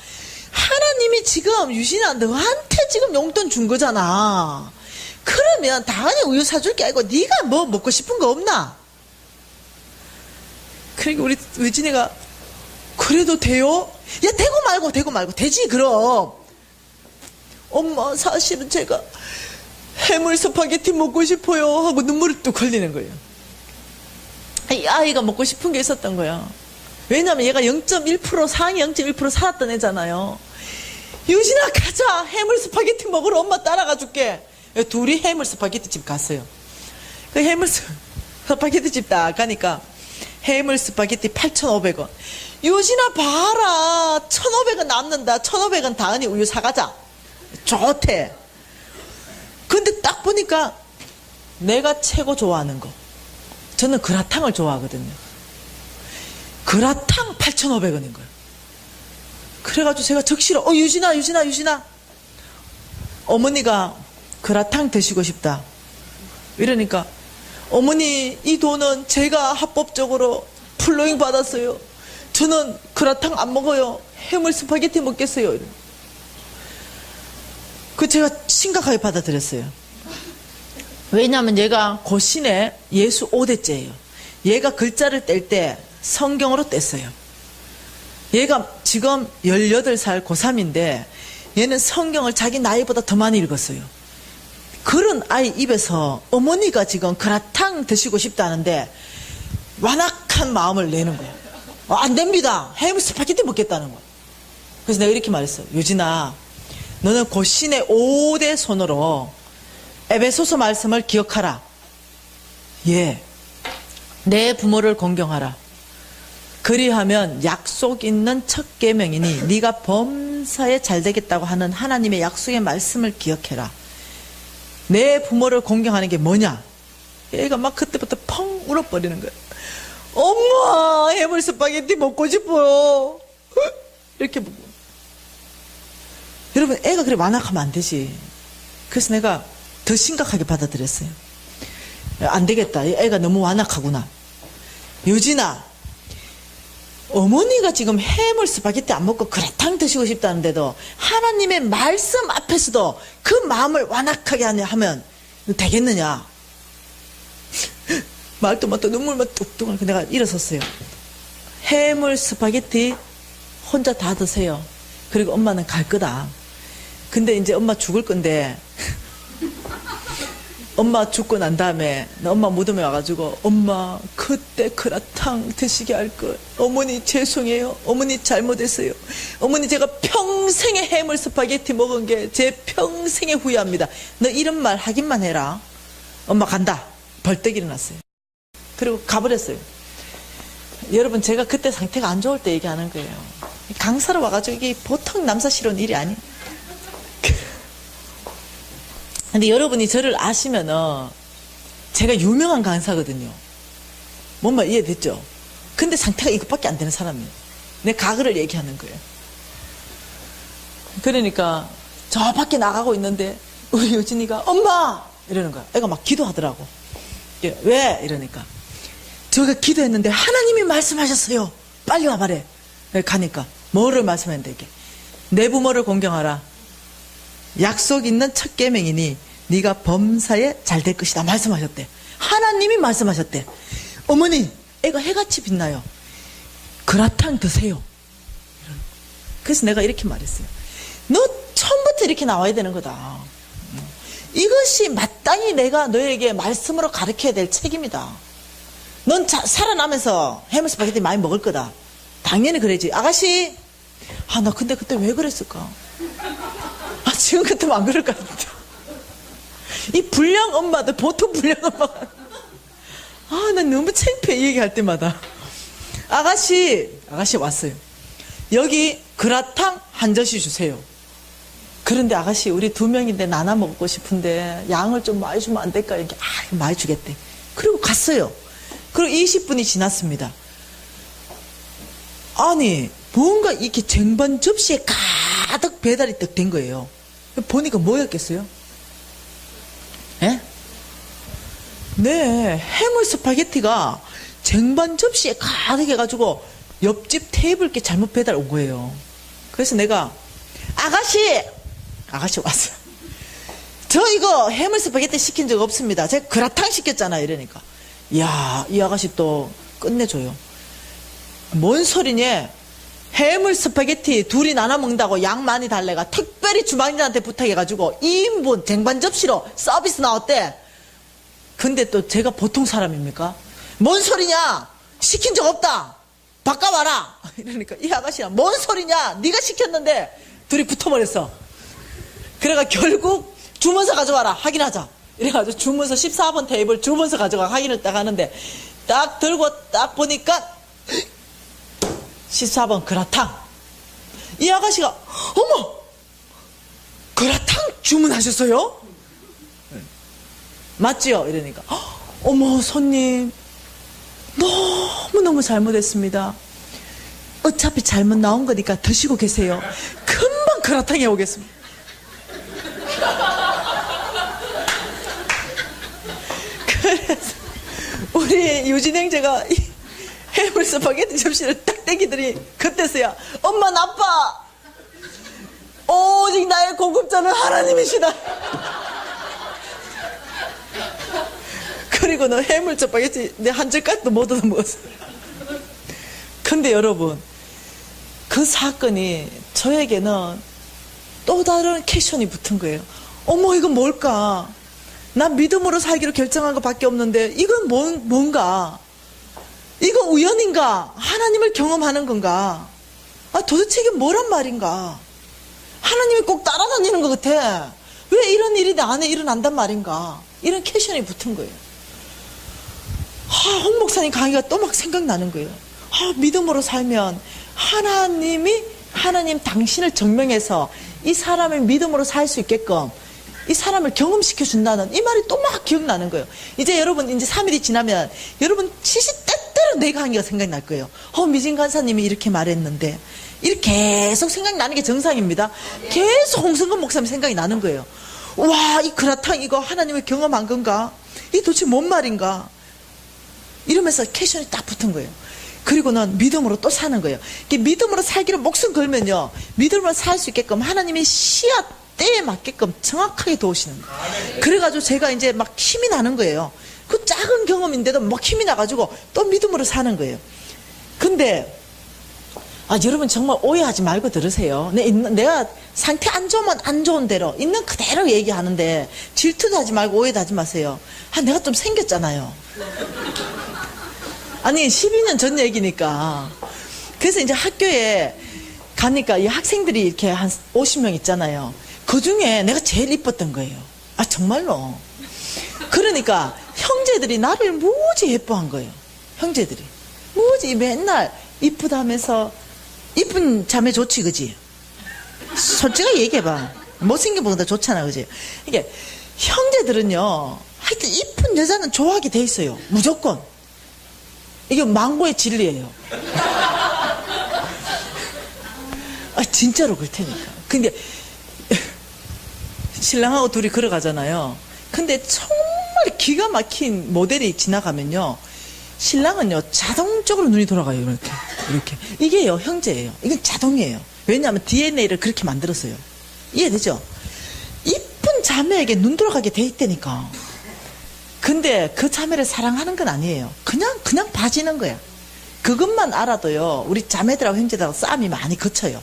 하나님이 지금 유진아 너한테 지금 용돈 준 거잖아. 그러면 다은이 우유 사줄 게 아니고 네가 뭐 먹고 싶은 거 없나? 그러니까 우리 유진이가 그래도 돼요? 야 되고 말고 되지 그럼. 엄마 사실은 제가 해물 스파게티 먹고 싶어요 하고 눈물이 뚝 흘리는 거예요. 이 아이가 먹고 싶은 게 있었던 거야. 왜냐면 얘가 0.1% 상위 0.1% 살았던 애잖아요. 유진아 가자, 해물 스파게티 먹으러 엄마 따라가 줄게. 둘이 해물 스파게티 집 갔어요. 그 해물 스파게티 집 딱 가니까 해물 스파게티 8,500원. 유진아 봐라, 1,500원 남는다. 1,500원 다은이 우유 사가자. 좋대. 근데 딱 보니까 내가 최고 좋아하는 거, 저는 그라탕을 좋아하거든요. 그라탕 8,500원인 거예요. 그래가지고 제가 적시로 유진아 어머니가 그라탕 드시고 싶다 이러니까, 어머니 이 돈은 제가 합법적으로 플로잉 받았어요. 저는 그라탕 안 먹어요. 해물 스파게티 먹겠어요. 제가 심각하게 받아들였어요. 왜냐하면 얘가 고신에 예수 5대째예요. 얘가 글자를 뗄 때 성경으로 뗐어요. 얘가 지금 18살 고3인데 얘는 성경을 자기 나이보다 더 많이 읽었어요. 그런 아이 입에서 어머니가 지금 그라탕 드시고 싶다는데 완악한 마음을 내는 거예요. 안 됩니다. 해물 스파게티 먹겠다는 거예요. 그래서 내가 이렇게 말했어요. 유진아, 너는 고신의 5대 손으로 에베소서 말씀을 기억하라. 예. 내 부모를 공경하라. 그리하면 약속 있는 첫 계명이니 네가 범사에 잘 되겠다고 하는 하나님의 약속의 말씀을 기억해라. 내 부모를 공경하는 게 뭐냐? 얘가 막 그때부터 펑 울어버리는 거예요. 엄마, 해물 스파게티 먹고 싶어요. 이렇게 보고. 여러분, 애가 그래 완악하면 안 되지. 그래서 내가 더 심각하게 받아들였어요. 안 되겠다. 애가 너무 완악하구나. 유진아, 어머니가 지금 해물 스파게티 안 먹고 그라탕 드시고 싶다는데도 하나님의 말씀 앞에서도 그 마음을 완악하게 하면 되겠느냐? 말도 못하고 눈물만 뚝뚝 하고 내가 일어섰어요. 해물 스파게티 혼자 다 드세요. 그리고 엄마는 갈 거다. 근데 이제 엄마 죽을 건데 엄마 죽고 난 다음에 엄마 무덤에 와가지고 엄마 그때 그라탕 드시게 할 걸. 어머니 죄송해요. 어머니 잘못했어요. 어머니 제가 평생에 해물 스파게티 먹은 게 제 평생에 후회합니다. 너 이런 말 하기만 해라. 엄마 간다. 벌떡 일어났어요. 그리고 가버렸어요. 여러분, 제가 그때 상태가 안 좋을 때 얘기하는 거예요. 강사로 와가지고 이게 보통 남사스러운 일이 아니에요. 근데 여러분이 저를 아시면은 제가 유명한 강사거든요. 뭔 말 이해됐죠? 근데 상태가 이것밖에 안 되는 사람이에요. 내 가글을 얘기하는 거예요. 그러니까 저 밖에 나가고 있는데 우리 유진이가 엄마! 이러는 거야. 애가 막 기도하더라고. 왜? 이러니까 저가 기도했는데 하나님이 말씀하셨어요. 빨리 와봐래. 가니까 뭐를 말씀했는데 이게 내 부모를 공경하라. 약속 있는 첫 계명이니 네가 범사에 잘 될 것이다 말씀하셨대. 하나님이 말씀하셨대. 어머니, 애가 해같이 빛나요. 그라탕 드세요. 그래서 내가 이렇게 말했어요. 너 처음부터 이렇게 나와야 되는 거다. 이것이 마땅히 내가 너에게 말씀으로 가르쳐야 될 책임이다. 넌 살아나면서 해물 스파게티 많이 먹을 거다. 당연히 그래야지. 아가씨, 나 근데 그때 왜 그랬을까? 지금 같으면 안 그럴 것 같은데. 이 불량 엄마들, 보통 불량 엄마가. 난 너무 창피해, 이 얘기할 때마다. 아가씨 왔어요. 여기 그라탕 한 젓이 주세요. 그런데 아가씨, 우리 2명인데 나눠 먹고 싶은데 양을 좀 많이 주면 안 될까? 이렇게, 많이 주겠대. 그리고 갔어요. 그리고 20분이 지났습니다. 아니, 뭔가 이렇게 쟁반 접시에 가득 배달이 딱 된 거예요. 보니까 뭐였겠어요? 예? 네, 해물 스파게티가 쟁반 접시에 가득 해가지고 옆집 테이블께 잘못 배달 온 거예요. 그래서 내가, 아가씨 왔어요. 저 이거 해물 스파게티 시킨 적 없습니다. 제가 그라탕 시켰잖아요. 이러니까. 이야, 이 아가씨 또 끝내줘요. 뭔 소리냐? 해물 스파게티 둘이 나눠 먹는다고 양 많이 달래가 특별히 주방장한테 부탁해가지고 2인분 쟁반 접시로 서비스 나왔대. 근데 또 제가 보통 사람입니까? 뭔 소리냐? 시킨 적 없다. 바꿔봐라. 이러니까 이 아가씨야, 뭔 소리냐? 네가 시켰는데. 둘이 붙어버렸어. 그래가 결국 주문서 가져와라. 확인하자. 이래가지고 주문서 14번 테이블 주문서 가져가 확인을 딱 하는데 딱 들고 딱 보니까 14번 그라탕. 이 아가씨가, 어머, 그라탕 주문하셨어요? 맞지요? 이러니까, 어머, 손님, 너무너무 잘못했습니다. 어차피 잘못 나온 거니까 드시고 계세요. 금방 그라탕에 오겠습니다. 그래서 우리 유진 형제가 해물 스파게티 접시를 딱 땡기더니 그때서야, 엄마 나빠. 오직 나의 공급자는 하나님이시다. 그리고 너 해물 스파게티 내 한 젓갈도 못 얻어 먹었어. 근데 여러분, 그 사건이 저에게는 또 다른 퀘션이 붙은 거예요. 어머, 이건 뭘까? 난 믿음으로 살기로 결정한 것밖에 없는데 이건 뭔가? 이거 우연인가? 하나님을 경험하는 건가? 도대체 이게 뭐란 말인가? 하나님이 꼭 따라다니는 것 같아. 왜 이런 일이 내 안에 일어난단 말인가? 이런 퀘션이 붙은 거예요. 홍 목사님 강의가 또 막 생각나는 거예요. 믿음으로 살면 하나님 당신을 증명해서 이 사람의 믿음으로 살 수 있게끔 이 사람을 경험시켜 준다는 이 말이 또 막 기억나는 거예요. 이제 여러분, 이제 3일이 지나면 여러분 시시때때로 내 강의가 생각날 거예요. 미진 간사님이 이렇게 말했는데, 이렇게 계속 생각나는 게 정상입니다. 계속 홍성근 목사님 생각이 나는 거예요. 와, 이 그라탕 이거 하나님을 경험한 건가? 이게 도대체 뭔 말인가? 이러면서 퀘션이 딱 붙은 거예요. 그리고는 믿음으로 또 사는 거예요. 믿음으로 살기로 목숨 걸면요, 믿음으로 살 수 있게끔 하나님의 씨앗 때에 맞게끔 정확하게 도우시는 거예요. 그래가지고 제가 이제 막 힘이 나는 거예요. 그 작은 경험인데도 막 힘이 나가지고 또 믿음으로 사는 거예요. 근데 여러분 정말 오해하지 말고 들으세요. 내가 상태 안 좋으면 안 좋은 대로 있는 그대로 얘기하는데 질투도 하지 말고 오해도 하지 마세요. 내가 좀 생겼잖아요. 아니 12년 전 얘기니까. 그래서 이제 학교에 가니까 이 학생들이 이렇게 한 50명 있잖아요. 그 중에 내가 제일 이뻤던 거예요. 정말로. 그러니까 형제들이 나를 무지 예뻐한 거예요. 형제들이 무지 맨날 이쁘다면서. 이쁜 자매 좋지, 그지? 솔직하게 얘기해봐. 못생긴 보다 좋잖아, 그지? 이게 형제들은요, 하여튼 이쁜 여자는 좋아하게 돼 있어요. 무조건. 이게 망고의 진리예요. 진짜로 그럴 테니까. 근데 신랑하고 둘이 걸어가잖아요. 근데 정말 기가 막힌 모델이 지나가면요, 신랑은요 자동적으로 눈이 돌아가요. 이렇게 이게요 형제예요. 이건 자동이에요. 왜냐하면 DNA를 그렇게 만들었어요. 이해되죠? 이쁜 자매에게 눈 돌아가게 돼 있다니까. 근데 그 자매를 사랑하는 건 아니에요. 그냥 봐지는 거야. 그것만 알아도요, 우리 자매들하고 형제들하고 싸움이 많이 거쳐요.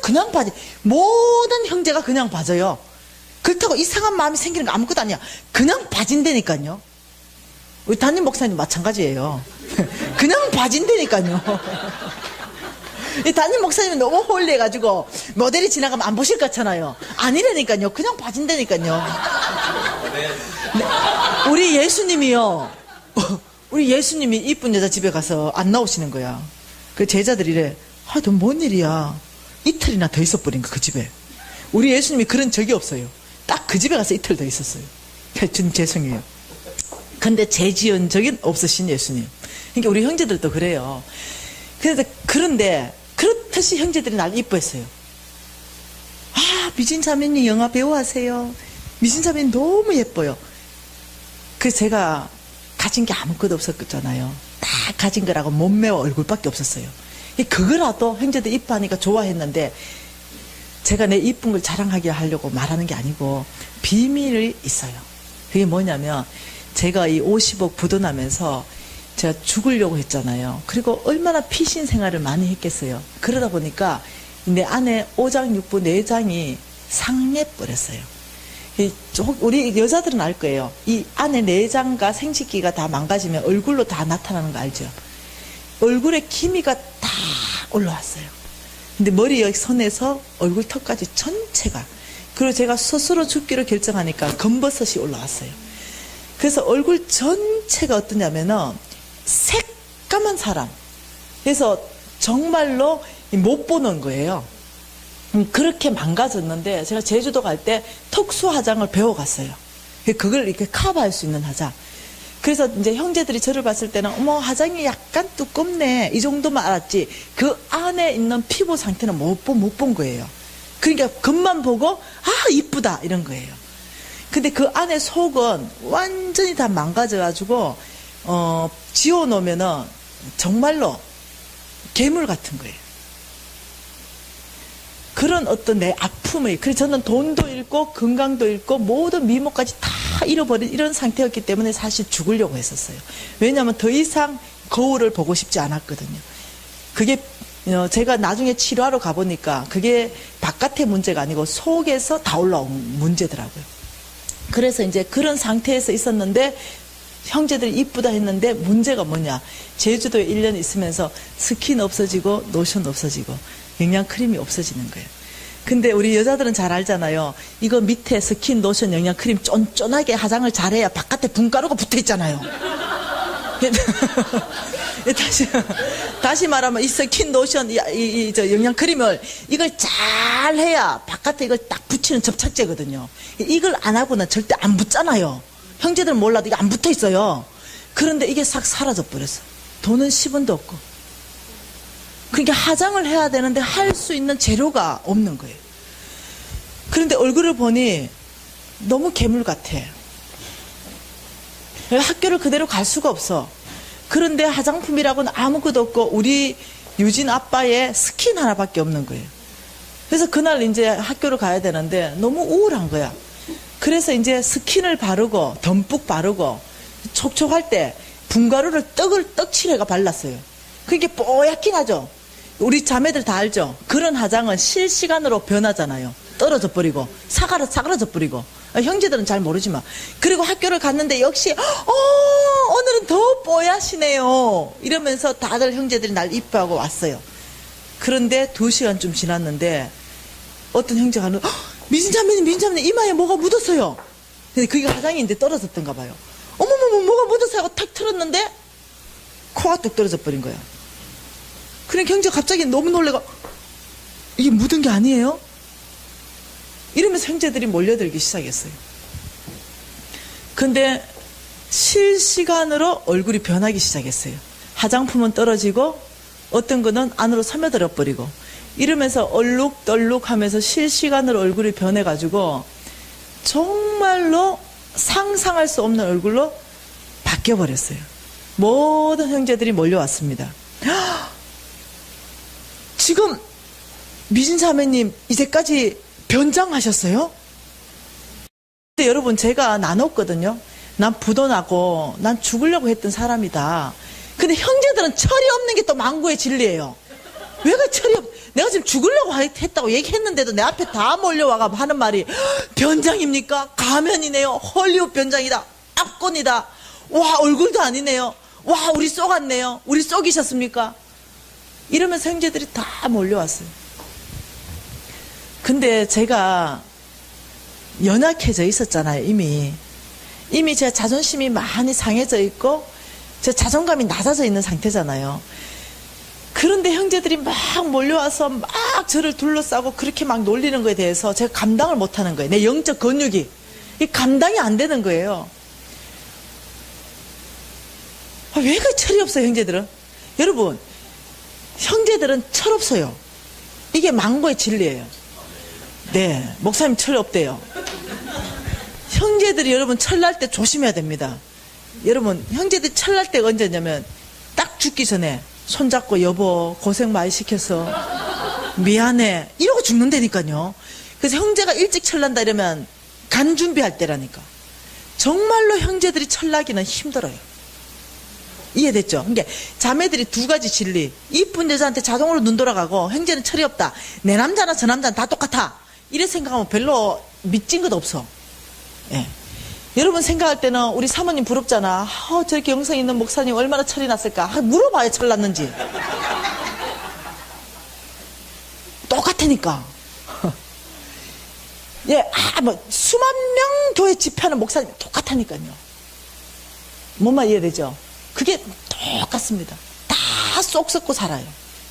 그냥 봐지. 모든 형제가 그냥 봐져요. 그렇다고 이상한 마음이 생기는 거 아무것도 아니야. 그냥 봐진다니까요. 우리 담임 목사님 마찬가지예요. 그냥 봐진다니까요. 이 담임 목사님은 너무 홀리해가지고 모델이 지나가면 안 보실 것 같잖아요. 아니라니까요. 그냥 봐진다니까요. 네. 우리 예수님이 이쁜 여자 집에 가서 안 나오시는 거야. 그 제자들이 이래, 너 뭔 일이야. 이틀이나 더 있어버린 거, 그 집에. 우리 예수님이 그런 적이 없어요. 딱 그 집에 가서 이틀 더 있었어요. 좀 죄송해요. 근데 재지은 적은 없으신 예수님. 그러니까 우리 형제들도 그래요. 그런데 그렇듯이 형제들이 날 이뻐했어요. 미진자매님 영화 배우 하세요. 미진자매님 너무 예뻐요. 그래서 제가 가진 게 아무것도 없었잖아요. 다 가진 거라고 몸매와 얼굴밖에 없었어요. 그거라도 형제들 이뻐하니까 좋아했는데, 제가 내 이쁜 걸 자랑하게 하려고 말하는 게 아니고 비밀이 있어요. 그게 뭐냐면, 제가 이 50억 부도나면서 제가 죽으려고 했잖아요. 그리고 얼마나 피신 생활을 많이 했겠어요. 그러다 보니까 내 안에 5장 6부 내장이 상해버렸어요. 우리 여자들은 알 거예요. 이 안에 내장과 생식기가 다 망가지면 얼굴로 다 나타나는 거 알죠? 얼굴에 기미가 다 올라왔어요. 근데 머리 여기 선에서 얼굴 턱까지 전체가. 그리고 제가 스스로 죽기로 결정하니까 검버섯이 올라왔어요. 그래서 얼굴 전체가 어떠냐면은 새까만 사람. 그래서 정말로 못 보는 거예요. 그렇게 망가졌는데, 제가 제주도 갈 때 특수 화장을 배워갔어요. 그걸 이렇게 커버할 수 있는 화장. 그래서 이제 형제들이 저를 봤을 때는, 어머, 화장이 약간 두껍네, 이 정도만 알았지, 그 안에 있는 피부 상태는 못 본 거예요. 그러니까 겉만 보고 이쁘다 이런 거예요. 근데 그 안에 속은 완전히 다 망가져가지고 지워놓으면은 정말로 괴물 같은 거예요. 그런 어떤 내 아픔을. 그래서 저는 돈도 잃고 건강도 잃고 모든 미모까지 다 잃어버린 이런 상태였기 때문에 사실 죽으려고 했었어요. 왜냐하면 더 이상 거울을 보고 싶지 않았거든요. 그게 제가 나중에 치료하러 가보니까 그게 바깥의 문제가 아니고 속에서 다 올라온 문제더라고요. 그래서 이제 그런 상태에서 있었는데, 형제들이 이쁘다 했는데 문제가 뭐냐, 제주도에 1년 있으면서 스킨 없어지고 로션 없어지고 영양크림이 없어지는 거예요. 근데 우리 여자들은 잘 알잖아요. 이거 밑에 스킨, 로션, 영양크림 쫀쫀하게 화장을 잘해야 바깥에 분가루가 붙어 있잖아요. 다시 말하면 이 스킨, 로션, 저 영양크림을 이걸 잘 해야 바깥에 이걸 딱 붙이는 접착제거든요. 이걸 안 하고는 절대 안 붙잖아요. 형제들은 몰라도 이게 안 붙어 있어요. 그런데 이게 싹 사라져 버렸어. 돈은 10원도 없고. 그러니까 화장을 해야 되는데 할 수 있는 재료가 없는 거예요. 그런데 얼굴을 보니 너무 괴물 같아. 학교를 그대로 갈 수가 없어. 그런데 화장품이라고는 아무것도 없고 우리 유진 아빠의 스킨 하나밖에 없는 거예요. 그래서 그날 이제 학교를 가야 되는데 너무 우울한 거야. 그래서 이제 스킨을 바르고 듬뿍 바르고 촉촉할 때 분가루를 떡칠해가 발랐어요. 그게 뽀얗긴 하죠. 우리 자매들 다 알죠. 그런 화장은 실시간으로 변하잖아요. 떨어져 버리고 사그라져 버리고. 형제들은 잘 모르지만. 그리고 학교를 갔는데 역시 오늘은 더 뽀얗시네요 이러면서 다들 형제들이 날 이뻐하고 왔어요. 그런데 2시간쯤 지났는데 어떤 형제가 미진자매님 이마에 뭐가 묻었어요. 근데 그게 화장인데 떨어졌던가 봐요. 어머머머, 뭐가 묻었어요 하고 탁 틀었는데 코가 뚝 떨어져 버린 거야. 그러니까 형제가 갑자기 너무 놀래가, 이게 묻은 게 아니에요? 이러면서 형제들이 몰려들기 시작했어요. 근데 실시간으로 얼굴이 변하기 시작했어요. 화장품은 떨어지고 어떤 거는 안으로 스며들어 버리고 이러면서 얼룩덜룩 하면서 실시간으로 얼굴이 변해가지고 정말로 상상할 수 없는 얼굴로 바뀌어버렸어요. 모든 형제들이 몰려왔습니다. 지금 미진자매님 이제까지 변장하셨어요? 근데 여러분 제가 나눴거든요. 난 부도나고 난 죽으려고 했던 사람이다. 근데 형제들은 철이 없는 게 또 망고의 진리예요. 왜가 철이 없, 내가 지금 죽으려고 했다고 얘기했는데도 내 앞에 다 몰려와가 하는 말이 변장입니까? 가면이네요. 헐리우드 변장이다. 압권이다. 와, 얼굴도 아니네요. 와, 우리 쏘갔네요. 우리 쏘기셨습니까? 이러면서 형제들이 다 몰려왔어요. 근데 제가 연약해져 있었잖아요. 이미 제 자존심이 많이 상해져 있고 제 자존감이 낮아져 있는 상태잖아요. 그런데 형제들이 막 몰려와서 막 저를 둘러싸고 그렇게 막 놀리는 거에 대해서 제가 감당을 못하는 거예요. 내 영적 근육이 이 감당이 안 되는 거예요. 왜 그 철이 없어요, 형제들은? 여러분, 형제들은 철 없어요. 이게 망고의 진리예요. 네, 목사님 철 없대요. 형제들이 여러분 철날 때 조심해야 됩니다. 여러분, 형제들이 철날 때가 언제냐면 딱 죽기 전에 손잡고 여보 고생 많이 시켜서 미안해 이러고 죽는다니까요. 그래서 형제가 일찍 철난다 이러면 간 준비할 때라니까. 정말로 형제들이 철나기는 힘들어요. 이해됐죠? 그러니까 자매들이 두 가지 진리. 이쁜 여자한테 자동으로 눈 돌아가고 형제는 철이 없다. 내 남자나 저 남자는 다 똑같아. 이래 생각하면 별로 미친 것 없어. 예. 여러분 생각할 때는 우리 사모님 부럽잖아. 저렇게 영성 있는 목사님 얼마나 철이 났을까. 물어봐야 철 났는지. 똑같으니까. 예, 수만 명 교회 집회하는 목사님 똑같다니까요. 뭔 말 이해되죠? 그게 똑같습니다. 다 쏙 썩고 살아요.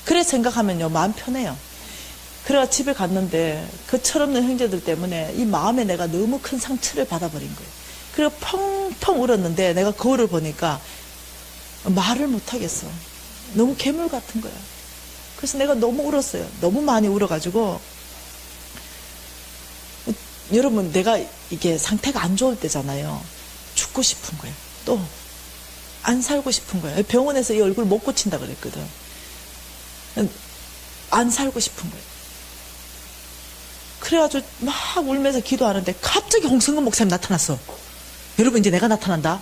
그래 생각하면요 마음 편해요. 그래가 집에 갔는데 그 철없는 형제들 때문에 이 마음에 내가 너무 큰 상처를 받아버린 거예요. 그리고 펑펑 울었는데 내가 거울을 보니까 말을 못하겠어. 너무 괴물 같은 거야. 그래서 내가 너무 울었어요. 너무 많이 울어가지고 여러분 내가 이게 상태가 안 좋을 때잖아요. 죽고 싶은 거예요. 또 안 살고 싶은 거예요. 병원에서 이 얼굴 못 고친다 그랬거든. 안 살고 싶은 거예요. 그래가지고 막 울면서 기도하는데 갑자기 홍성근 목사님 나타났어. 여러분 이제 내가 나타난다.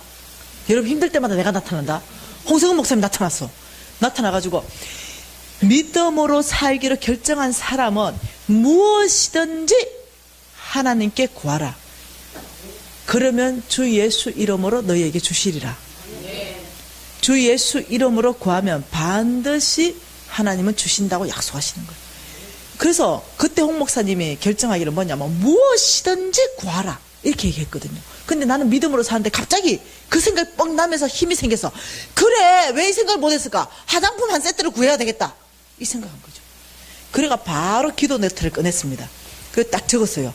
여러분 힘들 때마다 내가 나타난다. 홍성근 목사님 나타났어. 나타나가지고 믿음으로 살기로 결정한 사람은 무엇이든지 하나님께 구하라. 그러면 주 예수 이름으로 너희에게 주시리라. 주 예수 이름으로 구하면 반드시 하나님은 주신다고 약속하시는 거예요. 그래서 그때 홍 목사님이 결정하기를 뭐냐면 무엇이든지 구하라 이렇게 얘기했거든요. 근데 나는 믿음으로 사는데 갑자기 그 생각이 뻥 나면서 힘이 생겨서 그래 왜 이 생각을 못했을까? 화장품 한 세트를 구해야 되겠다 이 생각한 거죠. 그래가 바로 기도 노트를 꺼냈습니다. 그래서 딱 적었어요.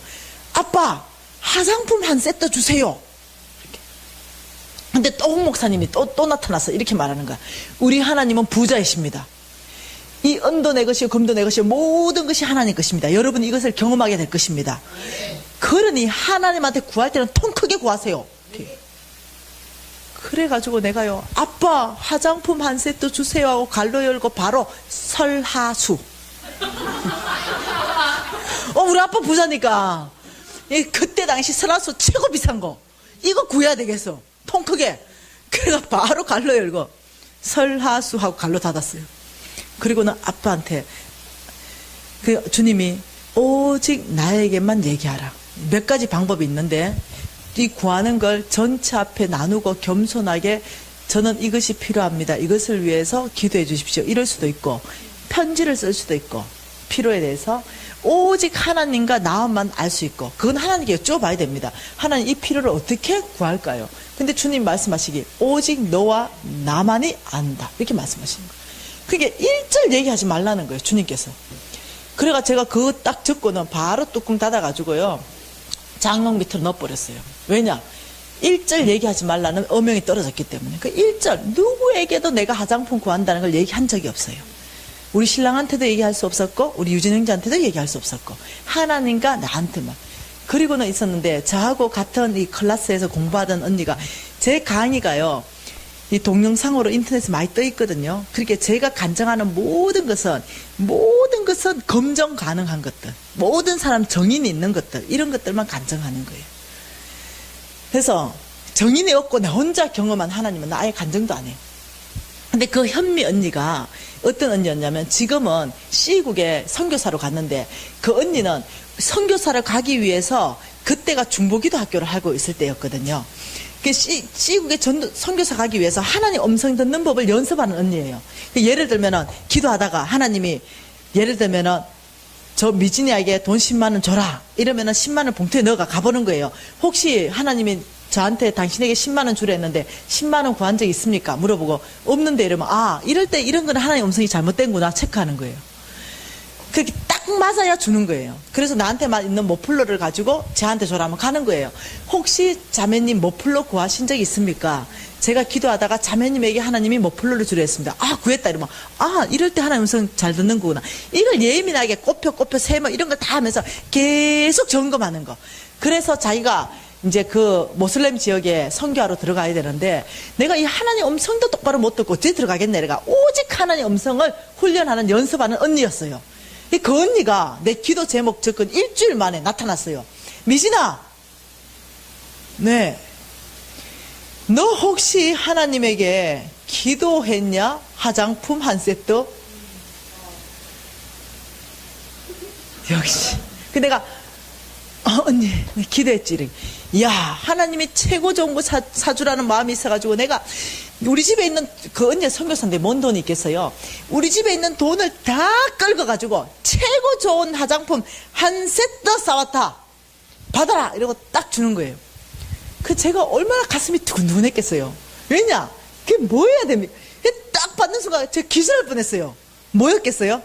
아빠 화장품 한 세트 주세요. 이렇게. 근데 또 홍 목사님이 또 나타나서 이렇게 말하는 거야. 우리 하나님은 부자이십니다. 이 은도 내 것이요 금도 내 것이요 모든 것이 하나님 것입니다. 여러분 이것을 경험하게 될 것입니다. 그러니 하나님한테 구할 때는 통 크게 구하세요. 이렇게. 그래가지고 내가요 아빠 화장품 한 세트 주세요 하고 갈로 열고 바로 설하수. 우리 아빠 부자니까 그때 당시 설하수 최고 비싼 거 이거 구해야 되겠어. 통 크게. 그래가 바로 갈로 열고 설하수 하고 갈로 닫았어요. 그리고는 아빠한테 그 주님이 오직 나에게만 얘기하라. 몇 가지 방법이 있는데 이 구하는 걸 전체 앞에 나누고 겸손하게 저는 이것이 필요합니다. 이것을 위해서 기도해 주십시오. 이럴 수도 있고 편지를 쓸 수도 있고 필요에 대해서 오직 하나님과 나만 알 수 있고 그건 하나님께 여쭤봐야 됩니다. 하나님 이 필요를 어떻게 구할까요? 근데 주님 말씀하시기 오직 너와 나만이 안다 이렇게 말씀하시는 거예요. 그게 1절 얘기하지 말라는 거예요. 주님께서. 그래가 제가 그거 딱 적고는 바로 뚜껑 닫아가지고요 장롱 밑으로 넣어버렸어요. 왜냐 1절 얘기하지 말라는 어명이 떨어졌기 때문에. 그 1절 누구에게도 내가 화장품 구한다는 걸 얘기한 적이 없어요. 우리 신랑한테도 얘기할 수 없었고 우리 유진 형제한테도 얘기할 수 없었고 하나님과 나한테만. 그리고는 있었는데 저하고 같은 이 클래스에서 공부하던 언니가 제 강의가요 이 동영상으로 인터넷에 많이 떠 있거든요. 그렇게 제가 간증하는 모든 것은 검증 가능한 것들, 모든 사람 정인이 있는 것들, 이런 것들만 간증하는 거예요. 그래서 정인이 없고 나 혼자 경험한 하나님은 나 아예 간증도 안 해요. 근데 그 현미 언니가 어떤 언니였냐면 지금은 C국에 선교사로 갔는데 그 언니는 선교사를 가기 위해서 그때가 중보기도 학교를 하고 있을 때였거든요. 그 C국에 선교사 가기 위해서 하나님 음성 듣는 법을 연습하는 언니예요. 예를 들면은 기도하다가 하나님이 예를 들면은 저 미진이에게 돈 10만 원 줘라 이러면은 10만 원 봉투에 넣어가 가보는 거예요. 혹시 하나님이 저한테 당신에게 10만 원 주려 했는데 10만 원 구한 적 있습니까? 물어보고 없는데 이러면 아 이럴 때 이런 거는 하나님 음성이 잘못된구나 체크하는 거예요. 그렇게 딱 맞아야 주는 거예요. 그래서 나한테만 있는 모플러를 가지고 쟤한테 줘라면 가는 거예요. 혹시 자매님 모플러 구하신 적 있습니까? 제가 기도하다가 자매님에게 하나님이 모플러를 주려 했습니다. 아 구했다 이러면 아 이럴 때 하나님 음성 잘 듣는 거구나. 이걸 예민하게 꼽혀 세모 이런 거 다 하면서 계속 점검하는 거. 그래서 자기가 이제 그 모슬렘 지역에 선교하러 들어가야 되는데 내가 이 하나님 음성도 똑바로 못 듣고 어떻게 들어가겠네. 내가 오직 하나님 음성을 훈련하는 연습하는 언니였어요. 그 언니가 내 기도 제목 접근 일주일 만에 나타났어요. 미진아, 네, 너 혹시 하나님에게 기도했냐? 화장품 한 세트? 역시. 그 내가 언니 기도했지. 이렇게. 야 하나님이 최고 좋은 거 사주라는 마음이 있어가지고 내가 우리 집에 있는 그 언니 선교사인데 뭔 돈이 있겠어요. 우리 집에 있는 돈을 다 끌어가지고 최고 좋은 화장품 한 세트 사왔다. 받아라 이러고 딱 주는 거예요. 그 제가 얼마나 가슴이 두근두근했겠어요. 왜냐 그게 뭐 해야 됩니까? 딱 받는 순간 제가 기절할 뻔했어요. 뭐였겠어요?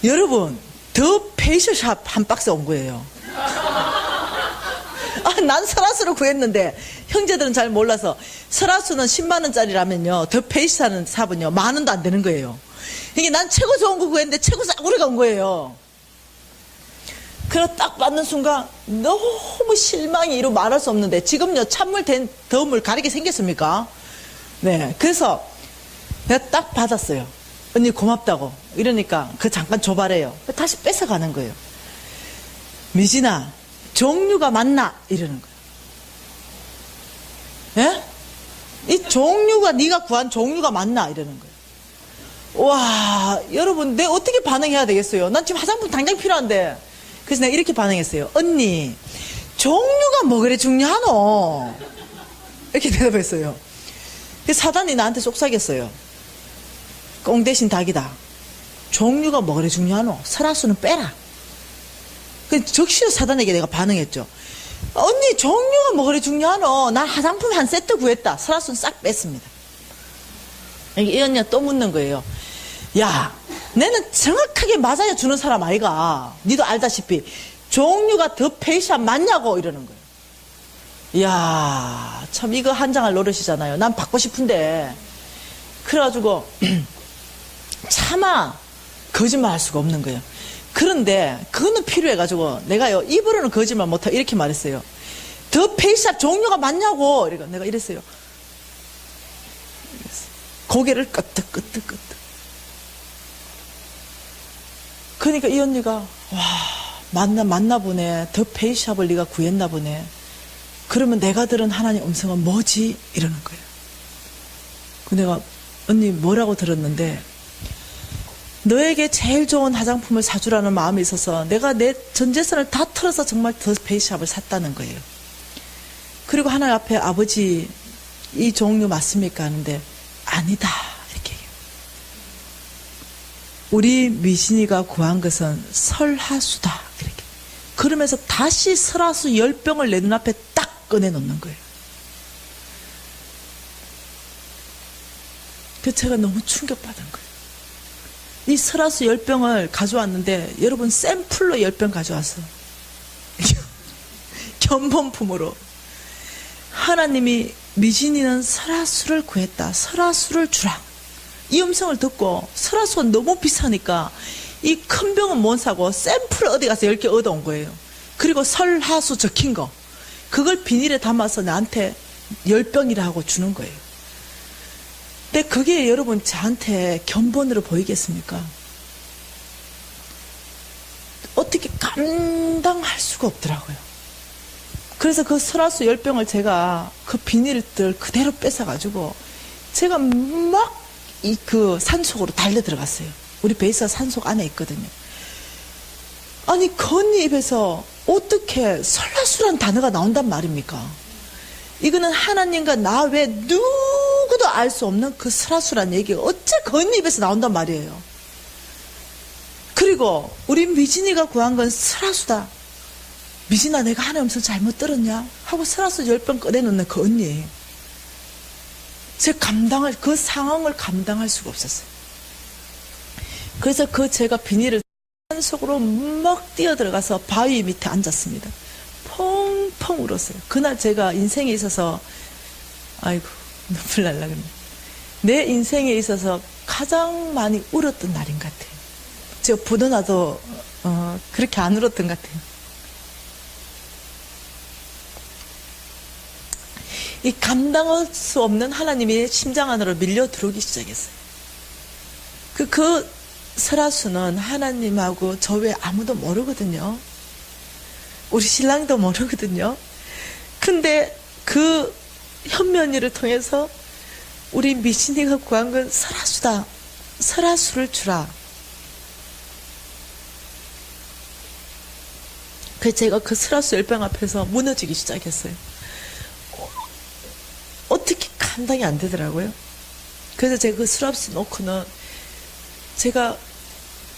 여러분 더 페이셜샵 한 박스 온 거예요. 아, 난 설화수로 구했는데 형제들은 잘 몰라서 설화수는 10만 원짜리라면요 더 페이셜 삽은요 10,000원도 안 되는 거예요. 이게 난 최고 좋은 거 구했는데 최고 싸구려가 온 거예요. 그래서 딱 받는 순간 너무 실망이 이루 말할 수 없는데 지금요 찬물 된 더물 가리게 생겼습니까? 네, 그래서 내가 딱 받았어요. 언니 고맙다고 이러니까 그 잠깐 줘봐래요. 다시 뺏어가는 거예요. 미진아 종류가 맞나? 이러는 거예요. 예? 이 종류가 네가 구한 종류가 맞나? 이러는 거예요. 와 여러분 내가 어떻게 반응해야 되겠어요? 난 지금 화장품 당장 필요한데. 그래서 내가 이렇게 반응했어요. 언니 종류가 뭐 그래 중요하노? 이렇게 대답했어요. 그래서 사단이 나한테 속삭였어요. 꽁 대신 닭이다. 종류가 뭐 그래 중요하노? 설화수는 빼라. 적시로 사단에게 내가 반응했죠. 언니 종류가 뭐 그래 중요하노? 난 화장품 한 세트 구했다. 설화수는 싹 뺐습니다. 이 언니가 또 묻는 거예요. 야 내는 정확하게 맞아야 주는 사람 아이가. 니도 알다시피 종류가 더 페이셜 맞냐고 이러는 거예요. 이야 참 이거 한 장할 노릇이잖아요. 난 받고 싶은데. 그래가지고 차마 거짓말 할 수가 없는 거예요. 그런데 그거는 필요해가지고 내가요 입으로는 거짓말 못하고 이렇게 말했어요. 더 페이셜 종류가 맞냐고. 내가 이랬어요. 고개를 끄덕끄덕. 그러니까 이 언니가 와 맞나 보네. 더 페이샵을 네가 구했나 보네. 그러면 내가 들은 하나님 음성은 뭐지? 이러는 거예요. 그 내가 언니 뭐라고 들었는데 너에게 제일 좋은 화장품을 사주라는 마음이 있어서 내가 내 전 재산을 다 털어서 정말 더 페이샵을 샀다는 거예요. 그리고 하나님 앞에 아버지 이 종류 맞습니까? 하는데 아니다 이렇게 얘기해요. 우리 미신이가 구한 것은 설화수다 이렇게. 그러면서 다시 설화수 10병을 내 눈앞에 딱 꺼내놓는 거예요. 그 제가 너무 충격받은 거예요. 이 설화수 10병을 가져왔는데 여러분 샘플로 10병 가져왔어. 견본품으로. 하나님이 미진이는 설화수를 구했다. 설화수를 주라. 이 음성을 듣고 설화수가 너무 비싸니까 이 큰 병은 못 사고 샘플을 어디 가서 10개 얻어온 거예요. 그리고 설화수 적힌 거 그걸 비닐에 담아서 나한테 10병이라 하고 주는 거예요. 근데 그게 여러분 저한테 견본으로 보이겠습니까? 어떻게 감당할 수가 없더라고요. 그래서 그 설화수 10병을 제가 그 비닐들 그대로 뺏어가지고 제가 막 그 산속으로 달려 들어갔어요. 우리 베이스가 산속 안에 있거든요. 아니 건니 입에서 어떻게 설화수란 단어가 나온단 말입니까? 이거는 하나님과 나 외 누구도 알 수 없는 그 설화수란 얘기가 어째 건니 입에서 나온단 말이에요. 그리고 우리 미진이가 구한 건 설화수다. 미진아, 내가 하나님 음성 잘못 들었냐? 하고 설화수 10병 꺼내놓는 그 언니. 제가 그 상황을 감당할 수가 없었어요. 그래서 제가 비닐을 산속으로 막 뛰어들어가서 바위 밑에 앉았습니다. 펑펑 울었어요. 그날 제가 인생에 있어서, 아이고, 눈물 날라 그러네. 내 인생에 있어서 가장 많이 울었던 날인 것 같아요. 제가 보더라도, 그렇게 안 울었던 것 같아요. 이 감당할 수 없는 하나님의 심장 안으로 밀려 들어오기 시작했어요. 그 설화수는 하나님하고 저 외에 아무도 모르거든요. 우리 신랑도 모르거든요. 근데 그 현면이를 통해서 우리 미신이가 구한 건 설화수다. 설화수를 주라. 그래서 제가 그 설화수 10병 앞에서 무너지기 시작했어요. 어떻게 감당이 안 되더라고요. 그래서 제가 그 설화수 놓고는 제가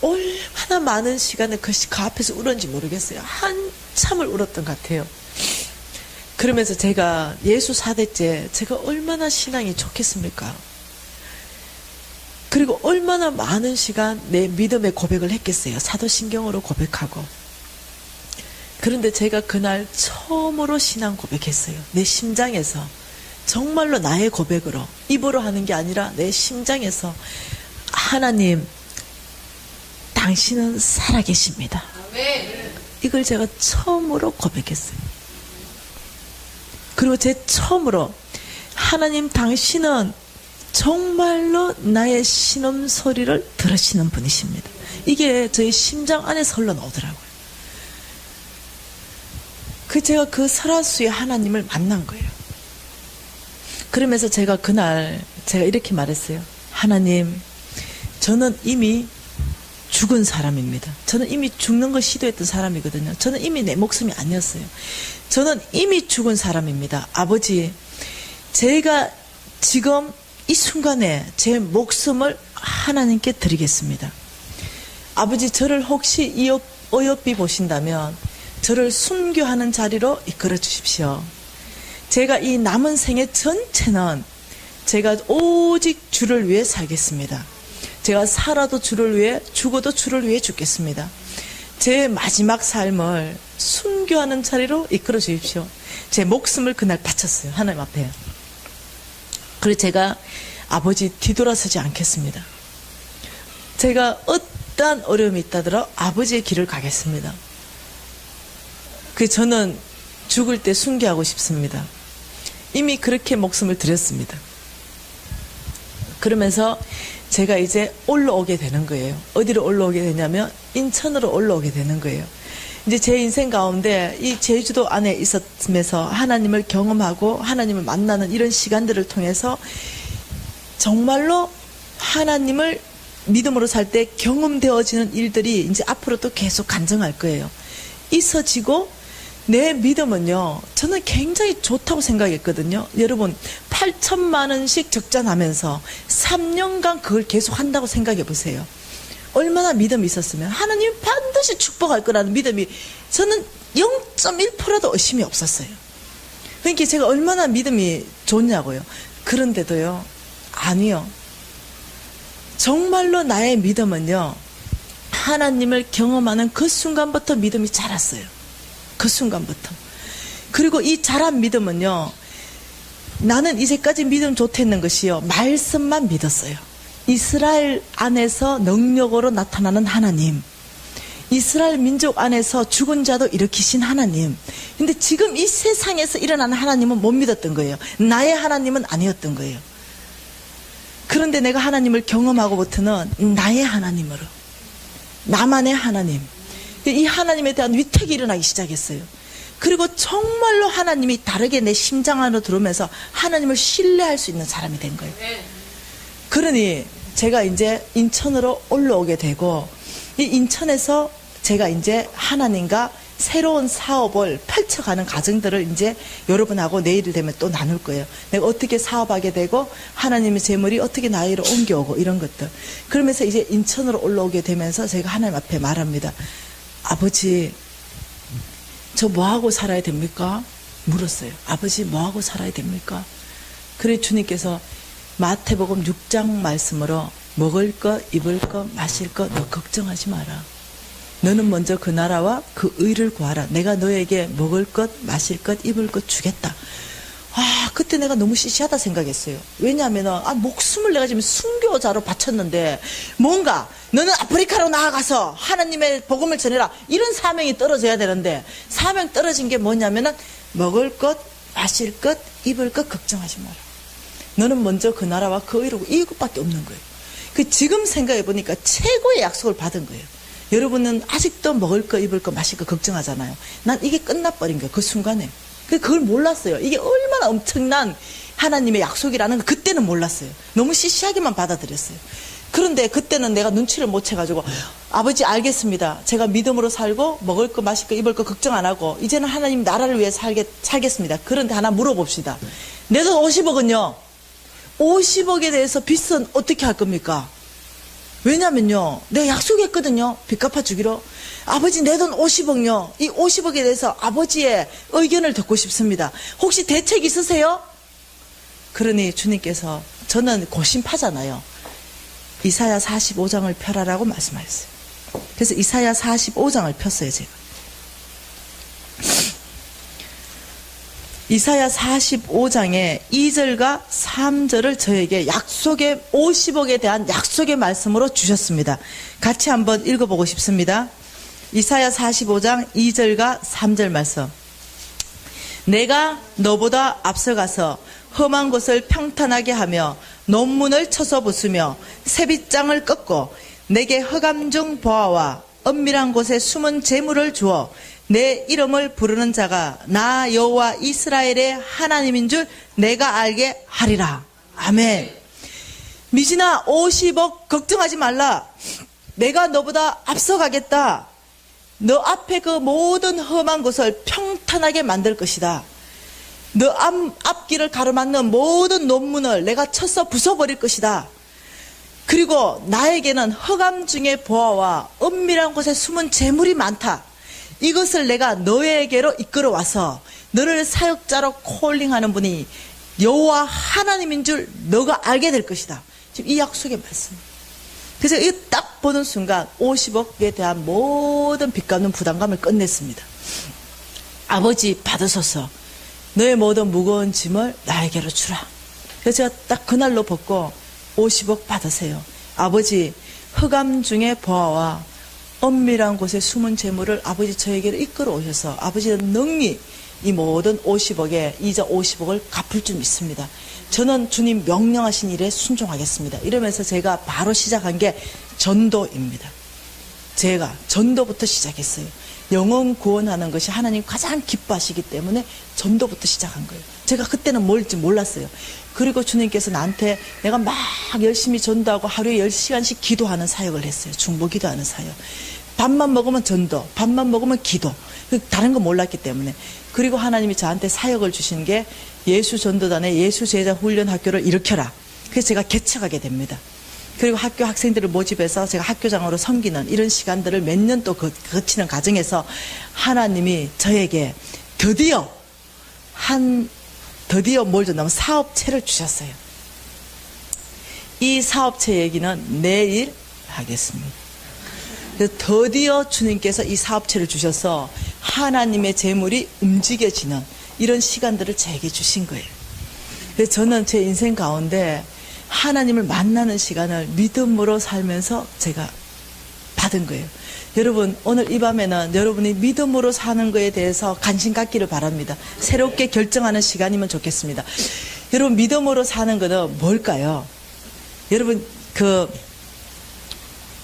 얼마나 많은 시간을 그 앞에서 울었는지 모르겠어요. 한참을 울었던 것 같아요. 그러면서 제가 예수 4대째 제가 얼마나 신앙이 좋겠습니까? 그리고 얼마나 많은 시간 내 믿음의 고백을 했겠어요. 사도신경으로 고백하고. 그런데 제가 그날 처음으로 신앙 고백했어요. 내 심장에서. 정말로 나의 고백으로, 입으로 하는 게 아니라 내 심장에서, 하나님, 당신은 살아계십니다. 이걸 제가 처음으로 고백했어요. 그리고 제 처음으로, 하나님, 당신은 정말로 나의 신음 소리를 들으시는 분이십니다. 이게 저희 심장 안에서 흘러나오더라고요. 제가 그 설화수의 하나님을 만난 거예요. 그러면서 제가 그날 제가 이렇게 말했어요. 하나님, 저는 이미 죽은 사람입니다. 저는 이미 죽는 걸 시도했던 사람이거든요. 저는 이미 내 목숨이 아니었어요. 저는 이미 죽은 사람입니다. 아버지, 제가 지금 이 순간에 제 목숨을 하나님께 드리겠습니다. 아버지, 저를 혹시 어여삐 보신다면 저를 순교하는 자리로 이끌어 주십시오. 제가 이 남은 생애 전체는 제가 오직 주를 위해 살겠습니다. 제가 살아도 주를 위해, 죽어도 주를 위해 죽겠습니다. 제 마지막 삶을 순교하는 자리로 이끌어 주십시오. 제 목숨을 그날 바쳤어요. 하나님 앞에. 그리고 제가 아버지 뒤돌아서지 않겠습니다. 제가 어떠한 어려움이 있다더라 아버지의 길을 가겠습니다. 저는 죽을 때 순교하고 싶습니다. 이미 그렇게 목숨을 드렸습니다. 그러면서 제가 이제 올라오게 되는 거예요. 어디로 올라오게 되냐면 인천으로 올라오게 되는 거예요. 이제 제 인생 가운데 이 제주도 안에 있었으면서 하나님을 경험하고 하나님을 만나는 이런 시간들을 통해서 정말로 하나님을 믿음으로 살 때 경험되어지는 일들이 이제 앞으로 또 계속 간증할 거예요. 있어지고 내 믿음은요, 저는 굉장히 좋다고 생각했거든요. 여러분, 8천만 원씩 적자나면서 3년간 그걸 계속 한다고 생각해 보세요. 얼마나 믿음이 있었으면 하나님 반드시 축복할 거라는 믿음이 저는 0.1%라도 의심이 없었어요. 그러니까 제가 얼마나 믿음이 좋냐고요. 그런데도요, 아니요. 정말로 나의 믿음은요, 하나님을 경험하는 그 순간부터 믿음이 자랐어요. 그 순간부터. 그리고 이 자란 믿음은요, 나는 이제까지 믿음 좋댔는 것이요, 말씀만 믿었어요. 이스라엘 안에서 능력으로 나타나는 하나님, 이스라엘 민족 안에서 죽은 자도 일으키신 하나님. 근데 지금 이 세상에서 일어나는 하나님은 못 믿었던 거예요. 나의 하나님은 아니었던 거예요. 그런데 내가 하나님을 경험하고부터는 나의 하나님으로, 나만의 하나님, 이 하나님에 대한 위택이 일어나기 시작했어요. 그리고 정말로 하나님이 다르게 내 심장 안으로 들어오면서 하나님을 신뢰할 수 있는 사람이 된 거예요. 그러니 제가 이제 인천으로 올라오게 되고, 이 인천에서 제가 이제 하나님과 새로운 사업을 펼쳐가는 과정들을 이제 여러분하고 내일 되면 또 나눌 거예요. 내가 어떻게 사업하게 되고 하나님의 재물이 어떻게 나이로 옮겨오고 이런 것들. 그러면서 이제 인천으로 올라오게 되면서 제가 하나님 앞에 말합니다. 아버지, 저 뭐하고 살아야 됩니까? 물었어요. 아버지, 뭐하고 살아야 됩니까? 그래 주님께서 마태복음 6장 말씀으로 먹을 것, 입을 것, 마실 것 너 걱정하지 마라. 너는 먼저 그 나라와 그 의를 구하라. 내가 너에게 먹을 것, 마실 것, 입을 것 주겠다. 그때 내가 너무 시시하다 생각했어요. 왜냐하면 목숨을 내가 지금 순교자로 바쳤는데 뭔가 너는 아프리카로 나아가서 하나님의 복음을 전해라. 이런 사명이 떨어져야 되는데 사명 떨어진 게 뭐냐면은 먹을 것, 마실 것, 입을 것 걱정하지 마라. 너는 먼저 그 나라와 그 의를 이것밖에 없는 거예요. 지금 생각해 보니까 최고의 약속을 받은 거예요. 여러분은 아직도 먹을 거, 입을 거, 마실 거 걱정하잖아요. 난 이게 끝나버린 거예요. 그 순간에. 그걸 몰랐어요. 이게 얼마나 엄청난 하나님의 약속이라는 거 그때는 몰랐어요. 너무 시시하게만 받아들였어요. 그런데 그때는 내가 눈치를 못 채가지고 아버지 알겠습니다. 제가 믿음으로 살고 먹을 거, 마실 거, 입을 거 걱정 안 하고 이제는 하나님 나라를 위해 살겠습니다. 그런데 하나 물어봅시다. 내 돈 50억은요. 50억에 대해서 빚은 어떻게 할 겁니까? 왜냐면요, 내가 약속했거든요. 빚 갚아주기로. 아버지 내 돈 50억요. 이 50억에 대해서 아버지의 의견을 듣고 싶습니다. 혹시 대책 있으세요? 그러니 주님께서, 저는 고심파잖아요. 이사야 45장을 펴라라고 말씀하셨어요. 그래서 이사야 45장을 폈어요, 제가. 이사야 45장의 2절과 3절을 저에게 약속의 50억에 대한 약속의 말씀으로 주셨습니다. 같이 한번 읽어보고 싶습니다. 이사야 45장 2절과 3절 말씀. 내가 너보다 앞서가서 험한 곳을 평탄하게 하며 논문을 쳐서 부수며 새빗장을 꺾고 내게 흑암 중 보아와 은밀한 곳에 숨은 재물을 주어 내 이름을 부르는 자가 나 여호와 이스라엘의 하나님인 줄 내가 알게 하리라. 아멘. 미진아 50억 걱정하지 말라. 내가 너보다 앞서가겠다. 너 앞에 그 모든 험한 곳을 평탄하게 만들 것이다. 너 앞길을 가로막는 모든 논문을 내가 쳐서 부숴버릴 것이다. 그리고 나에게는 흑암 중에 보아와 은밀한 곳에 숨은 재물이 많다. 이것을 내가 너에게로 이끌어와서 너를 사역자로 콜링하는 분이 여호와 하나님인 줄 너가 알게 될 것이다. 지금 이 약속의 말씀. 그래서 이거 딱 보는 순간 50억에 대한 모든 빚 갚는 부담감을 끝냈습니다. 아버지 받으소서. 너의 모든 무거운 짐을 나에게로 주라. 그래서 제가 딱 그날로 벗고 50억 받으세요. 아버지 흑암 중에 보아와 은밀한 곳에 숨은 재물을 아버지 저에게로 이끌어 오셔서 아버지는 능히 이 모든 50억에 이자 50억을 갚을 줄 믿습니다. 저는 주님 명령하신 일에 순종하겠습니다. 이러면서 제가 바로 시작한 게 전도입니다. 제가 전도부터 시작했어요. 영혼 구원하는 것이 하나님 가장 기뻐하시기 때문에 전도부터 시작한 거예요. 제가 그때는 뭘지 몰랐어요. 그리고 주님께서 나한테 내가 막 열심히 전도하고 하루에 10시간씩 기도하는 사역을 했어요. 중보 기도하는 사역. 밥만 먹으면 전도, 밥만 먹으면 기도. 다른 거 몰랐기 때문에. 그리고 하나님이 저한테 사역을 주신 게 예수 전도단의 예수 제자 훈련 학교를 일으켜라. 그래서 제가 개척하게 됩니다. 그리고 학교 학생들을 모집해서 제가 학교장으로 섬기는 이런 시간들을 몇 년 또 거치는 과정에서 하나님이 저에게 드디어 뭘 줬냐면 사업체를 주셨어요. 이 사업체 얘기는 내일 하겠습니다. 그래서 드디어 주님께서 이 사업체를 주셔서 하나님의 재물이 움직여지는 이런 시간들을 저에게 주신 거예요. 그래서 저는 제 인생 가운데 하나님을 만나는 시간을 믿음으로 살면서 제가 받은 거예요. 여러분 오늘 이 밤에는 여러분이 믿음으로 사는 거에 대해서 관심 갖기를 바랍니다. 새롭게 결정하는 시간이면 좋겠습니다. 여러분 믿음으로 사는 거는 뭘까요? 여러분 그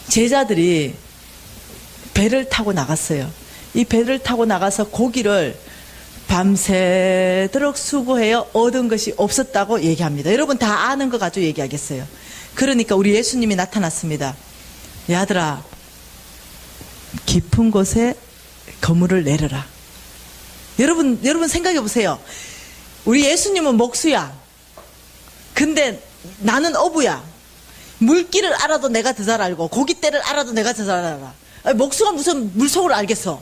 제자들이 배를 타고 나갔어요. 이 배를 타고 나가서 고기를 밤새도록 수고해요. 얻은 것이 없었다고 얘기합니다. 여러분 다 아는 거 가지고 얘기하겠어요. 그러니까 우리 예수님이 나타났습니다. 야들아, 깊은 곳에 그물을 내려라. 여러분 생각해 보세요. 우리 예수님은 목수야. 근데 나는 어부야. 물길을 알아도 내가 더 잘 알고 고깃대를 알아도 내가 더 잘 알아. 목수가 무슨 물속을 알겠어.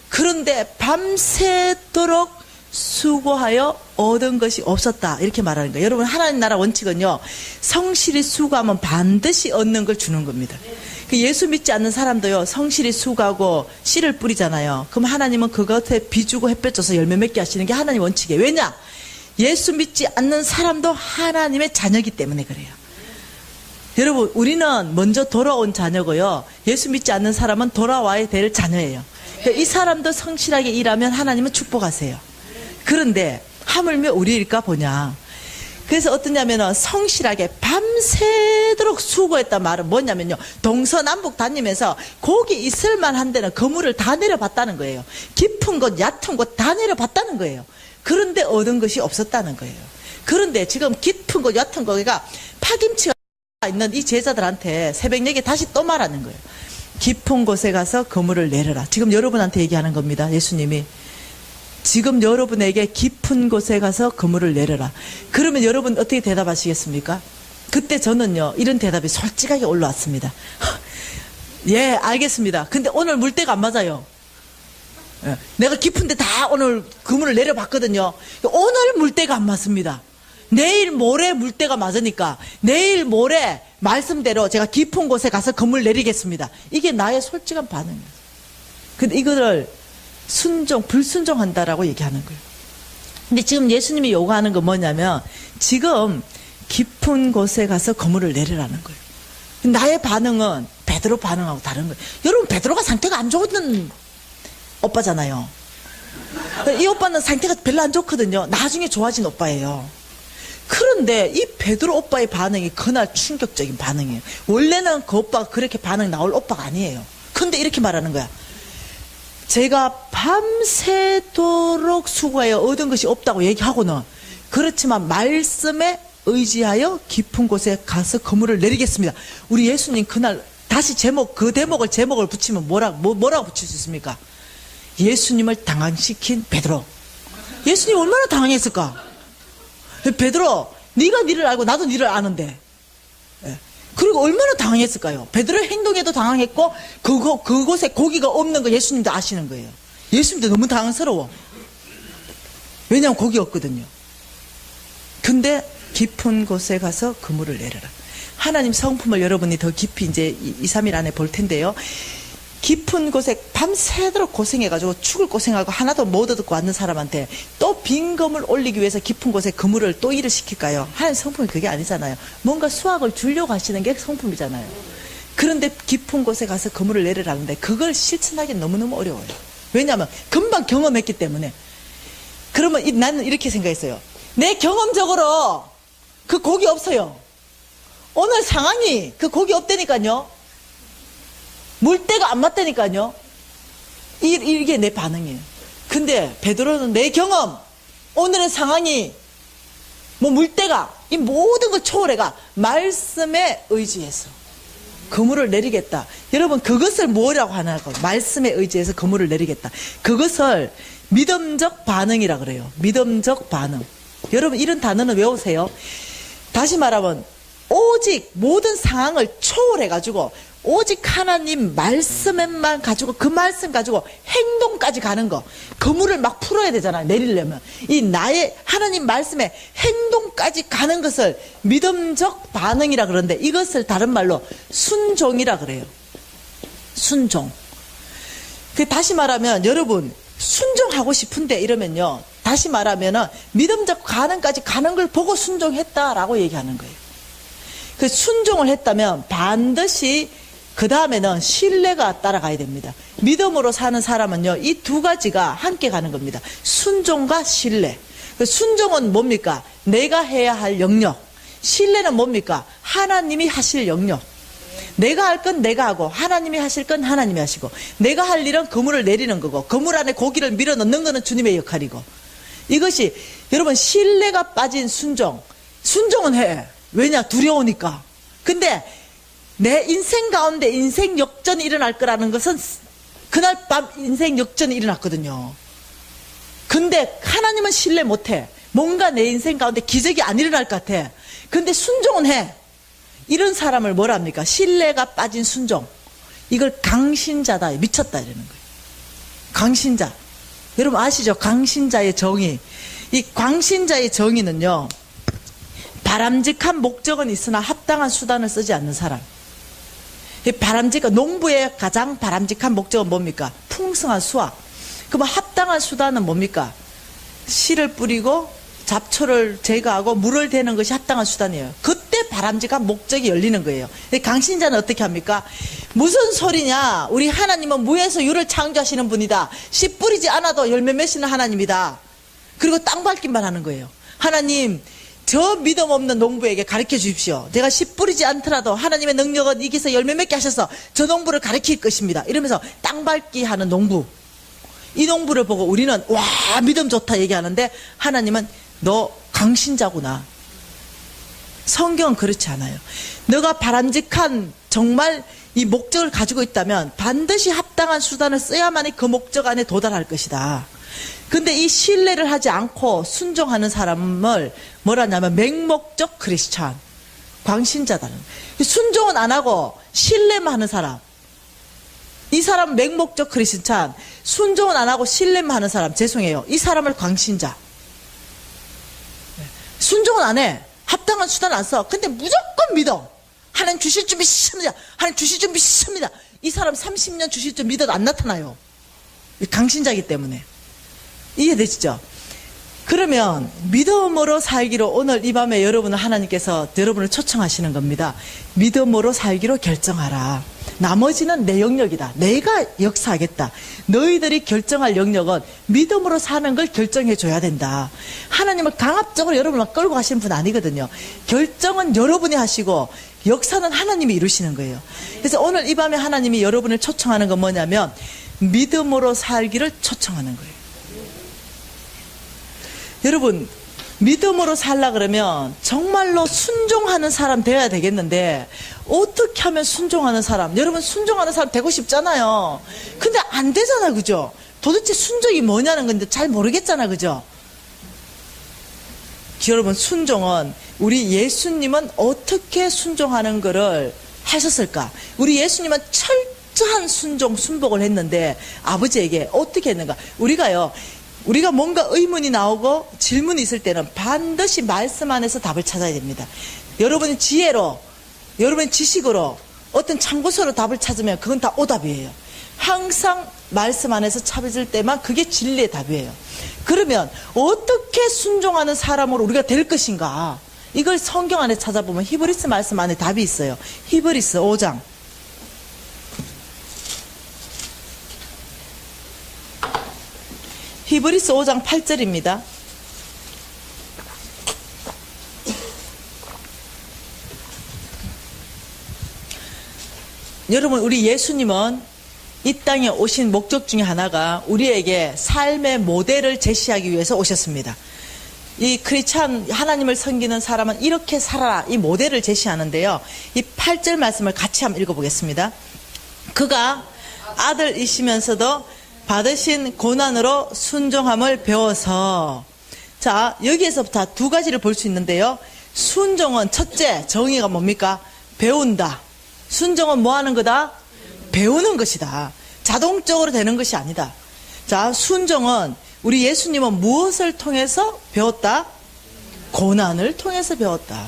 그런데 밤새도록 수고하여 얻은 것이 없었다, 이렇게 말하는 거예요. 여러분, 하나님 나라 원칙은요, 성실히 수고하면 반드시 얻는 걸 주는 겁니다. 예수 믿지 않는 사람도요, 성실히 수고하고 씨를 뿌리잖아요. 그럼 하나님은 그것에 비주고 햇볕 줘서 열매 맺게 하시는 게 하나님 원칙이에요. 왜냐? 예수 믿지 않는 사람도 하나님의 자녀이기 때문에 그래요. 여러분, 우리는 먼저 돌아온 자녀고요, 예수 믿지 않는 사람은 돌아와야 될 자녀예요. 그러니까 이 사람도 성실하게 일하면 하나님은 축복하세요. 그런데 하물며 우리일까 보냐. 그래서 어떠냐면은 성실하게 밤새도록 수고했단 말은 뭐냐면요, 동서남북 다니면서 거기 있을만한 데는 그물을 다 내려봤다는 거예요. 깊은 곳 얕은 곳 다 내려봤다는 거예요. 그런데 얻은 것이 없었다는 거예요. 그런데 지금 깊은 곳 얕은 곳가 파김치가 있는 이 제자들한테 새벽녘에 다시 또 말하는 거예요. 깊은 곳에 가서 그물을 내려라. 지금 여러분한테 얘기하는 겁니다. 예수님이 지금 여러분에게 깊은 곳에 가서 그물을 내려라. 그러면 여러분 어떻게 대답하시겠습니까? 그때 저는요, 이런 대답이 솔직하게 올라왔습니다. 예, 알겠습니다. 근데 오늘 물때가 안 맞아요. 예, 내가 깊은데 다 오늘 그물을 내려봤거든요. 오늘 물때가 안 맞습니다. 내일 모레 물때가 맞으니까 내일 모레 말씀대로 제가 깊은 곳에 가서 그물 내리겠습니다. 이게 나의 솔직한 반응이에요. 근데 이거를 불순종한다라고 얘기하는 거예요. 근데 지금 예수님이 요구하는 건 뭐냐면, 지금 깊은 곳에 가서 그물을 내리라는 거예요. 나의 반응은 베드로 반응하고 다른 거예요. 여러분, 베드로가 상태가 안 좋은 오빠잖아요. 이 오빠는 상태가 별로 안 좋거든요. 나중에 좋아진 오빠예요. 그런데 이 베드로 오빠의 반응이 그날 충격적인 반응이에요. 원래는 그 오빠가 그렇게 반응 나올 오빠가 아니에요. 근데 이렇게 말하는 거야. 제가 밤새도록 수고하여 얻은 것이 없다고 얘기하고는, 그렇지만 말씀에 의지하여 깊은 곳에 가서 그물을 내리겠습니다. 우리 예수님 그날 다시 그 제목을 붙이면 뭐라고 붙일 수 있습니까? 예수님을 당황시킨 베드로. 예수님 얼마나 당황했을까? 베드로, 네가 니를 알고 나도 니를 아는데. 그리고 얼마나 당황했을까요? 베드로의 행동에도 당황했고, 그곳에 고기가 없는 거 예수님도 아시는 거예요. 예수님도 너무 당황스러워. 왜냐하면 고기 없거든요. 근데 깊은 곳에 가서 그물을 내려라. 하나님 성품을 여러분이 더 깊이 이제 2, 3일 안에 볼 텐데요. 깊은 곳에 밤새도록 고생해가지고 죽을 고생하고 하나도 못 얻고 왔는 사람한테 또 빈금을 올리기 위해서 깊은 곳에 그물을 또 일을 시킬까요? 하나님 성품이 그게 아니잖아요. 뭔가 수확을 주려고 하시는 게 성품이잖아요. 그런데 깊은 곳에 가서 그물을 내리라는데 그걸 실천하기 너무너무 어려워요. 왜냐하면 금방 경험했기 때문에. 그러면 나는 이렇게 생각했어요. 내 경험적으로 그 고기 없어요. 오늘 상황이 그 고기 없다니까요. 물때가 안 맞다니까요. 이게 내 반응이에요. 근데 베드로는 내 경험, 오늘의 상황이 물때가 이 모든 걸 초월해가 말씀에 의지해서 그물을 내리겠다. 여러분, 그것을 뭐라고 하냐고. 말씀에 의지해서 그물을 내리겠다. 그것을 믿음적 반응이라 그래요. 믿음적 반응. 여러분, 이런 단어는 외우세요. 다시 말하면 오직 모든 상황을 초월해가지고 오직 하나님 말씀만 가지고, 그 말씀 가지고 행동까지 가는 거. 그물을 막 풀어야 되잖아요, 내리려면. 이 나의 하나님 말씀에 행동까지 가는 것을 믿음적 반응이라 그러는데, 이것을 다른 말로 순종이라 그래요. 순종. 다시 말하면 여러분, 순종하고 싶은데 이러면요, 다시 말하면은 믿음적 반응까지 가는 걸 보고 순종했다라고 얘기하는 거예요. 그 순종을 했다면 반드시 그 다음에는 신뢰가 따라가야 됩니다. 믿음으로 사는 사람은요, 이 두 가지가 함께 가는 겁니다. 순종과 신뢰. 그 순종은 뭡니까? 내가 해야 할 영역. 신뢰는 뭡니까? 하나님이 하실 영역. 내가 할 건 내가 하고, 하나님이 하실 건 하나님이 하시고, 내가 할 일은 그물을 내리는 거고, 그물 안에 고기를 밀어 넣는 거는 주님의 역할이고. 이것이 여러분 신뢰가 빠진 순종. 순종은 해. 왜냐? 두려우니까. 근데 내 인생 가운데 인생 역전이 일어날 거라는 것은 그날 밤 인생 역전이 일어났거든요. 근데 하나님은 신뢰 못해. 뭔가 내 인생 가운데 기적이 안 일어날 것 같아. 근데 순종은 해. 이런 사람을 뭐라 합니까? 신뢰가 빠진 순종. 이걸 강신자다. 미쳤다 이러는 거예요. 강신자. 여러분 아시죠? 강신자의 정의. 이 강신자의 정의는요, 바람직한 목적은 있으나 합당한 수단을 쓰지 않는 사람. 이 바람직한, 농부의 가장 바람직한 목적은 뭡니까? 풍성한 수확. 그러면 합당한 수단은 뭡니까? 씨를 뿌리고 잡초를 제거하고 물을 대는 것이 합당한 수단이에요. 그때 바람직한 목적이 열리는 거예요. 강신자는 어떻게 합니까? 무슨 소리냐? 우리 하나님은 무에서 유를 창조하시는 분이다. 씨 뿌리지 않아도 열매 맺히는 하나님이다. 그리고 땅 밟기만 하는 거예요. 하나님, 저 믿음 없는 농부에게 가르쳐 주십시오. 제가 씨 뿌리지 않더라도 하나님의 능력은 이기서 열매 맺게 하셔서 저 농부를 가르칠 것입니다. 이러면서 땅 밟기 하는 농부. 이 농부를 보고 우리는 와 믿음 좋다 얘기하는데 하나님은 너 강신자구나. 성경은 그렇지 않아요. 너가 바람직한 정말 이 목적을 가지고 있다면 반드시 합당한 수단을 써야만이 그 목적 안에 도달할 것이다. 근데 이 신뢰를 하지 않고 순종하는 사람을 뭐라냐면 맹목적 크리스찬, 광신자다는. 순종은 안 하고 신뢰만 하는 사람. 이 사람은 맹목적 크리스찬, 순종은 안 하고 신뢰만 하는 사람. 죄송해요. 이 사람을 광신자. 순종은 안 해. 합당한 수단 안 써. 근데 무조건 믿어. 하나님 주실 준비 있습니다. 하나님 주실 준비 있습니다. 이 사람 30년 주실 줄 믿어도 안 나타나요. 강신자이기 때문에. 이해되시죠? 그러면 믿음으로 살기로 오늘 이 밤에 여러분을 하나님께서 여러분을 초청하시는 겁니다. 믿음으로 살기로 결정하라. 나머지는 내 영역이다. 내가 역사하겠다. 너희들이 결정할 영역은 믿음으로 사는 걸 결정해 줘야 된다. 하나님은 강압적으로 여러분을 끌고 가시는 분 아니거든요. 결정은 여러분이 하시고 역사는 하나님이 이루시는 거예요. 그래서 오늘 이 밤에 하나님이 여러분을 초청하는 건 뭐냐면 믿음으로 살기를 초청하는 거예요. 여러분 믿음으로 살라 그러면 정말로 순종하는 사람 되어야 되겠는데 어떻게 하면 순종하는 사람? 여러분 순종하는 사람 되고 싶잖아요. 근데 안 되잖아, 그죠? 도대체 순종이 뭐냐는 건데 잘 모르겠잖아, 그죠? 여러분 순종은 우리 예수님은 어떻게 순종하는 거를 하셨을까? 우리 예수님은 철저한 순종, 순복을 했는데 아버지에게 어떻게 했는가? 우리가 뭔가 의문이 나오고 질문이 있을 때는 반드시 말씀 안에서 답을 찾아야 됩니다. 여러분의 지혜로, 여러분의 지식으로 어떤 참고서로 답을 찾으면 그건 다 오답이에요. 항상 말씀 안에서 찾을 때만 그게 진리의 답이에요. 그러면 어떻게 순종하는 사람으로 우리가 될 것인가? 이걸 성경 안에 찾아보면 히브리서 말씀 안에 답이 있어요. 히브리서 5장. 히브리서 5장 8절입니다. 여러분 우리 예수님은 이 땅에 오신 목적 중에 하나가 우리에게 삶의 모델을 제시하기 위해서 오셨습니다. 이 크리스찬 하나님을 섬기는 사람은 이렇게 살아라, 이 모델을 제시하는데요. 이 8절 말씀을 같이 한번 읽어보겠습니다. 그가 아들이시면서도 받으신 고난으로 순종함을 배워서, 자 여기에서부터 두 가지를 볼 수 있는데요. 순종은 첫째 정의가 뭡니까? 배운다. 순종은 뭐 하는 거다? 배우는 것이다. 자동적으로 되는 것이 아니다. 자 순종은 우리 예수님은 무엇을 통해서 배웠다? 고난을 통해서 배웠다.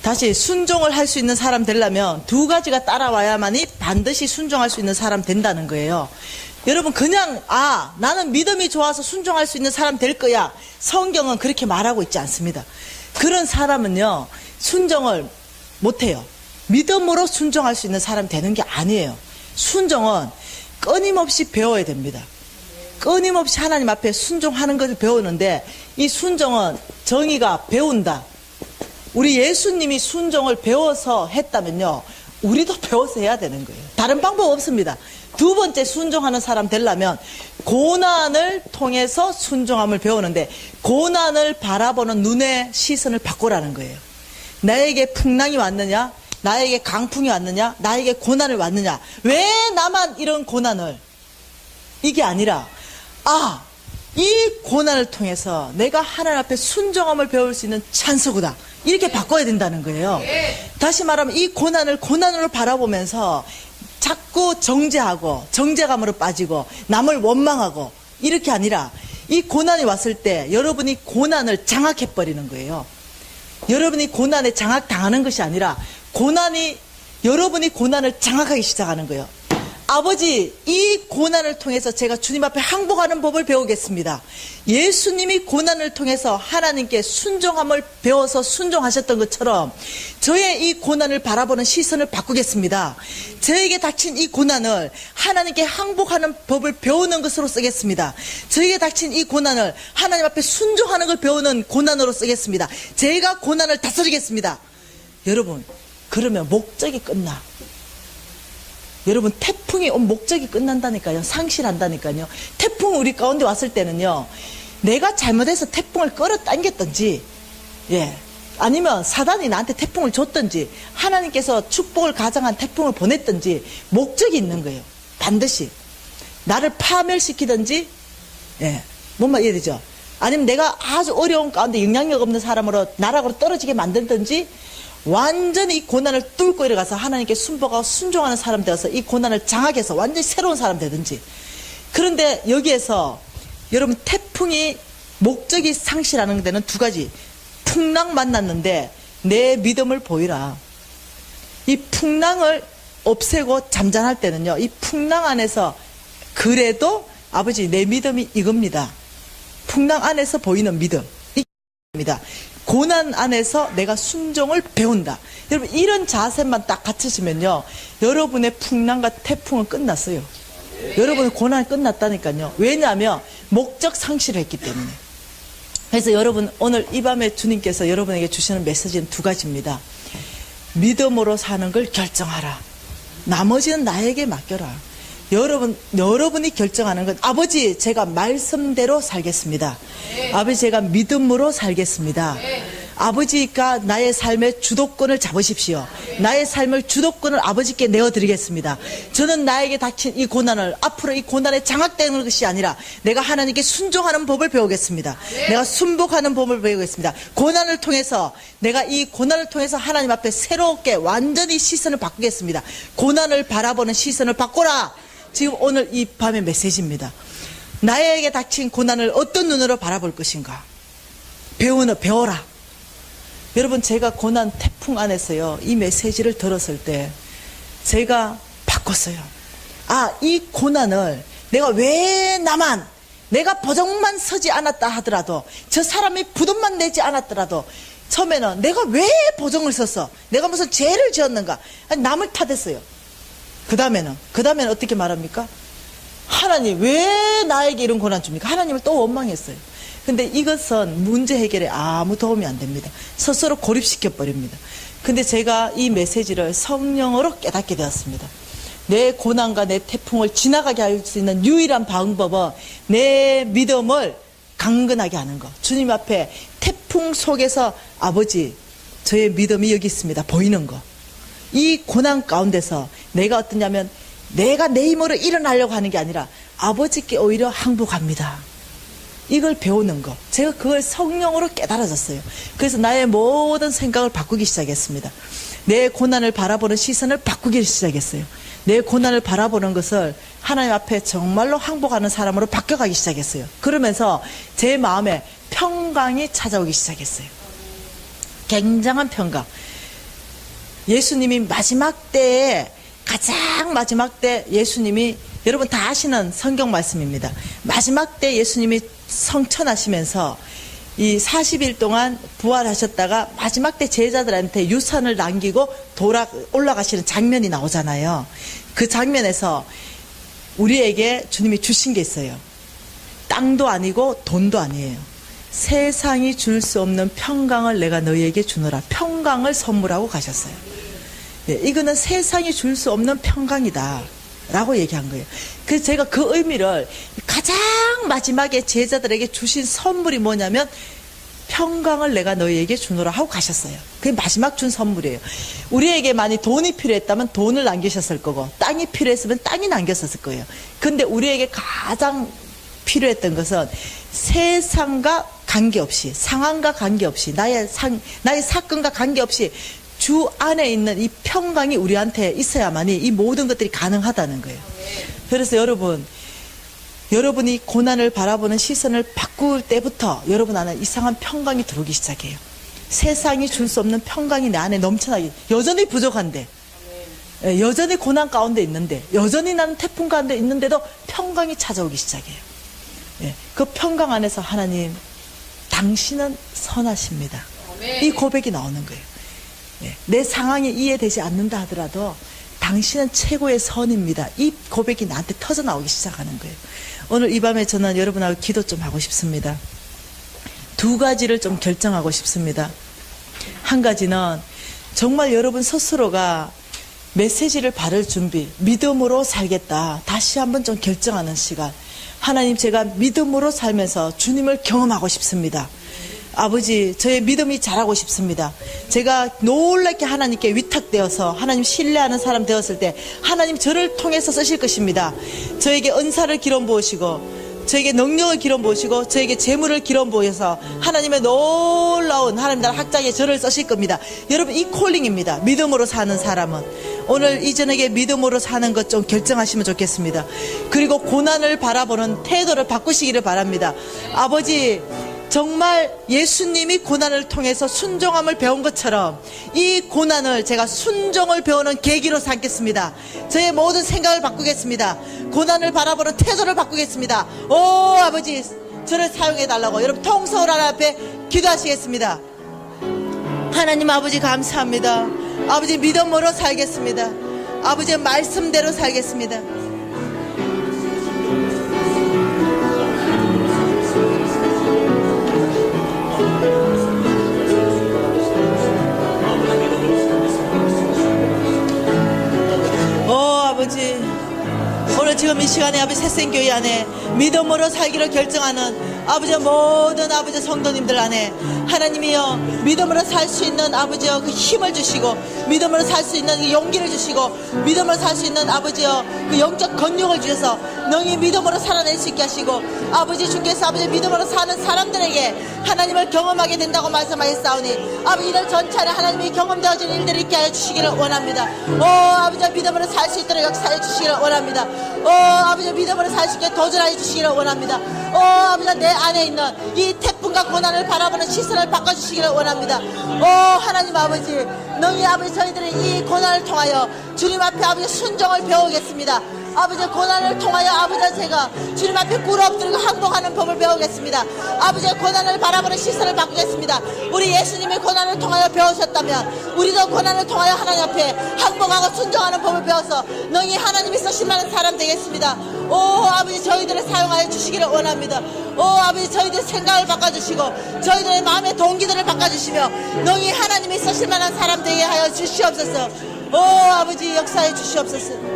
다시 순종을 할 수 있는 사람 되려면 두 가지가 따라와야만이 반드시 순종할 수 있는 사람 된다는 거예요. 여러분 그냥 나는 믿음이 좋아서 순종할 수 있는 사람 될 거야, 성경은 그렇게 말하고 있지 않습니다. 그런 사람은요 순종을 못해요. 믿음으로 순종할 수 있는 사람 되는 게 아니에요. 순종은 끊임없이 배워야 됩니다. 끊임없이 하나님 앞에 순종하는 것을 배우는데 이 순종은 정의가 배운다. 우리 예수님이 순종을 배워서 했다면요 우리도 배워서 해야 되는 거예요. 다른 방법 없습니다. 두 번째 순종하는 사람 되려면 고난을 통해서 순종함을 배우는데, 고난을 바라보는 눈의 시선을 바꾸라는 거예요. 나에게 풍랑이 왔느냐, 나에게 강풍이 왔느냐, 나에게 고난을 왔느냐, 왜 나만 이런 고난을, 이게 아니라 이 고난을 통해서 내가 하나님 앞에 순종함을 배울 수 있는 찬스구나, 이렇게 바꿔야 된다는 거예요. 다시 말하면 이 고난을 고난으로 바라보면서 자꾸 정죄하고 정죄감으로 빠지고 남을 원망하고, 이렇게 아니라 이 고난이 왔을 때 여러분이 고난을 장악해버리는 거예요. 여러분이 고난에 장악당하는 것이 아니라 여러분이 고난을 장악하기 시작하는 거예요. 아버지, 이 고난을 통해서 제가 주님 앞에 항복하는 법을 배우겠습니다. 예수님이 고난을 통해서 하나님께 순종함을 배워서 순종하셨던 것처럼 저의 이 고난을 바라보는 시선을 바꾸겠습니다. 저에게 닥친 이 고난을 하나님께 항복하는 법을 배우는 것으로 쓰겠습니다. 저에게 닥친 이 고난을 하나님 앞에 순종하는 걸 배우는 고난으로 쓰겠습니다. 제가 고난을 다스리겠습니다. 여러분, 그러면 목적이 끝나. 여러분, 태풍이 온 목적이 끝난다니까요. 상실한다니까요. 태풍이 우리 가운데 왔을 때는요, 내가 잘못해서 태풍을 끌어당겼든지, 아니면 사단이 나한테 태풍을 줬든지, 하나님께서 축복을 가장한 태풍을 보냈든지 목적이 있는 거예요. 반드시 나를 파멸시키든지, 뭔 말 이해되죠? 아니면 내가 아주 어려운 가운데 영향력 없는 사람으로 나락으로 떨어지게 만들든지, 완전히 이 고난을 뚫고 일어가서 하나님께 순복하고 순종하는 사람 되어서 이 고난을 장악해서 완전히 새로운 사람 되든지. 그런데 여기에서 여러분, 태풍이 목적이 상실하는 데는 두 가지. 풍랑 만났는데 내 믿음을 보이라. 이 풍랑을 없애고 잠잠할 때는요, 이 풍랑 안에서 그래도 아버지, 내 믿음이 이겁니다. 풍랑 안에서 보이는 믿음, 이겁니다. 고난 안에서 내가 순종을 배운다. 여러분, 이런 자세만 딱 갖추시면요, 여러분의 풍랑과 태풍은 끝났어요. 여러분의 고난이 끝났다니까요. 왜냐하면 목적 상실을 했기 때문에. 그래서 여러분, 오늘 이 밤에 주님께서 여러분에게 주시는 메시지는 두 가지입니다. 믿음으로 사는 걸 결정하라. 나머지는 나에게 맡겨라. 여러분이 결정하는 건, 아버지, 제가 말씀대로 살겠습니다. 아버지, 제가 믿음으로 살겠습니다. 아버지가 나의 삶의 주도권을 잡으십시오. 나의 삶의 주도권을 아버지께 내어드리겠습니다. 저는 나에게 닥친 이 고난을, 앞으로 이 고난에 장악되는 것이 아니라 내가 하나님께 순종하는 법을 배우겠습니다. 내가 순복하는 법을 배우겠습니다. 고난을 통해서, 내가 이 고난을 통해서 하나님 앞에 새롭게 완전히 시선을 바꾸겠습니다. 고난을 바라보는 시선을 바꿔라. 지금 오늘 이 밤의 메시지입니다. 나에게 닥친 고난을 어떤 눈으로 바라볼 것인가? 배워라. 여러분, 제가 고난 태풍 안에서요, 이 메시지를 들었을 때 제가 바꿨어요. 이 고난을 내가 왜 내가 버정만 서지 않았다 하더라도, 저 사람이 부름만 내지 않았더라도, 처음에는 내가 왜 보정을 섰어? 내가 무슨 죄를 지었는가? 아니, 남을 탓했어요. 그 다음에는 어떻게 말합니까? 하나님, 왜 나에게 이런 고난 줍니까? 하나님을 또 원망했어요. 근데 이것은 문제 해결에 아무 도움이 안 됩니다. 스스로 고립시켜 버립니다. 근데 제가 이 메시지를 성령으로 깨닫게 되었습니다. 내 고난과 내 태풍을 지나가게 할 수 있는 유일한 방법은 내 믿음을 강건하게 하는 것. 주님 앞에 태풍 속에서, 아버지, 저의 믿음이 여기 있습니다. 보이는 것. 이 고난 가운데서 내가 어떠냐면, 내가 내 힘으로 일어나려고 하는 게 아니라 아버지께 오히려 항복합니다. 이걸 배우는 거. 제가 그걸 성령으로 깨달아졌어요. 그래서 나의 모든 생각을 바꾸기 시작했습니다. 내 고난을 바라보는 시선을 바꾸기 시작했어요. 내 고난을 바라보는 것을 하나님 앞에 정말로 항복하는 사람으로 바뀌어가기 시작했어요. 그러면서 제 마음에 평강이 찾아오기 시작했어요. 굉장한 평강. 예수님이 마지막 때에, 가장 마지막 때 예수님이, 여러분 다 아시는 성경 말씀입니다. 마지막 때 예수님이 성천하시면서 이 40일 동안 부활하셨다가 마지막 때 제자들한테 유산을 남기고 올라가시는 장면이 나오잖아요. 그 장면에서 우리에게 주님이 주신 게 있어요. 땅도 아니고 돈도 아니에요. 세상이 줄 수 없는 평강을 내가 너희에게 주노라. 평강을 선물하고 가셨어요. 이거는 세상이 줄 수 없는 평강이다. 라고 얘기한 거예요. 그래서 제가 그 의미를 가장 마지막에 제자들에게 주신 선물이 뭐냐면 평강을 내가 너희에게 주노라 하고 가셨어요. 그게 마지막 준 선물이에요. 우리에게 많이 돈이 필요했다면 돈을 남기셨을 거고 땅이 필요했으면 땅이 남겼었을 거예요. 근데 우리에게 가장 필요했던 것은 세상과 관계없이, 상황과 관계없이, 나의 사건과 관계없이 주 안에 있는 이 평강이 우리한테 있어야만이 이 모든 것들이 가능하다는 거예요. 그래서 여러분이 고난을 바라보는 시선을 바꿀 때부터 여러분 안에 이상한 평강이 들어오기 시작해요. 세상이 줄 수 없는 평강이 내 안에 넘쳐나기, 여전히 부족한데, 여전히 고난 가운데 있는데, 여전히 나는 태풍 가운데 있는데도 평강이 찾아오기 시작해요. 그 평강 안에서 하나님, 당신은 선하십니다. 이 고백이 나오는 거예요. 내 상황이 이해되지 않는다 하더라도 당신은 최고의 선입니다. 이 고백이 나한테 터져 나오기 시작하는 거예요. 오늘 이 밤에 저는 여러분하고 기도 좀 하고 싶습니다. 두 가지를 좀 결정하고 싶습니다. 한 가지는 정말 여러분 스스로가 메시지를 받을 준비, 믿음으로 살겠다. 다시 한번 좀 결정하는 시간. 하나님, 제가 믿음으로 살면서 주님을 경험하고 싶습니다. 아버지, 저의 믿음이 자라고 싶습니다. 제가 놀랍게 하나님께 위탁되어서 하나님 신뢰하는 사람 되었을 때 하나님 저를 통해서 쓰실 것입니다. 저에게 은사를 기름 부으시고 저에게 능력을 기름 부으시고 저에게 재물을 기름 부어서 하나님의 놀라운 하나님 나라 학장에 저를 쓰실 겁니다. 여러분, 이 콜링입니다. 믿음으로 사는 사람은 오늘 이 저녁에 믿음으로 사는 것 좀 결정하시면 좋겠습니다. 그리고 고난을 바라보는 태도를 바꾸시기를 바랍니다. 아버지, 정말 예수님이 고난을 통해서 순종함을 배운 것처럼 이 고난을 제가 순종을 배우는 계기로 삼겠습니다. 저의 모든 생각을 바꾸겠습니다. 고난을 바라보는 태도를 바꾸겠습니다. 오 아버지, 저를 사용해달라고 여러분 통성을 하나 앞에 기도하시겠습니다. 하나님 아버지, 감사합니다. 아버지, 믿음으로 살겠습니다. 아버지의 말씀대로 살겠습니다. 아버지, 오늘 지금 이 시간에 아버지 새생교회 안에 믿음으로 살기로 결정하는 아버지 모든 아버지 성도님들 안에 하나님이여 믿음으로 살 수 있는 아버지여 그 힘을 주시고 믿음으로 살 수 있는 그 용기를 주시고 믿음으로 살 수 있는 아버지여 그 영적 권능을 주셔서 너희 믿음으로 살아낼 수 있게 하시고 아버지 주께서 아버지 믿음으로 사는 사람들에게 하나님을 경험하게 된다고 말씀하셨사오니 아버지 이들 전차례 하나님이 경험되어진 일들을 있게 하여 주시기를 원합니다. 오 아버지, 믿음으로 살 수 있도록 역사해 주시기를 원합니다. 오 아버지, 믿음으로 살 수 있게 도전하여 주시기를 원합니다. 오 아버지, 내 안에 있는 이 태풍과 고난을 바라보는 시선을 바꿔주시기를 원합니다. 오 하나님 아버지, 너희 아버지 저희들이 이 고난을 통하여 주님 앞에 아버지 순종을 배우겠습니다. 아버지, 고난을 통하여 아버지 제가 주님 앞에 꿇어 엎드리고 항복하는 법을 배우겠습니다. 아버지, 고난을 바라보는 시선을 바꾸겠습니다. 우리 예수님이 고난을 통하여 배우셨다면 우리도 고난을 통하여 하나님 앞에 항복하고 순종하는 법을 배워서 너희 하나님이 쓰신 많은 사람 되겠습니다. 오 아버지, 저희들을 사용하여 주시기를 원합니다. 오 아버지, 저희들의 생각을 바꿔주시고 저희들의 마음의 동기들을 바꿔주시며 너희 하나님이 쓰실 만한 사람 되게 하여 주시옵소서. 오 아버지, 역사해 주시옵소서.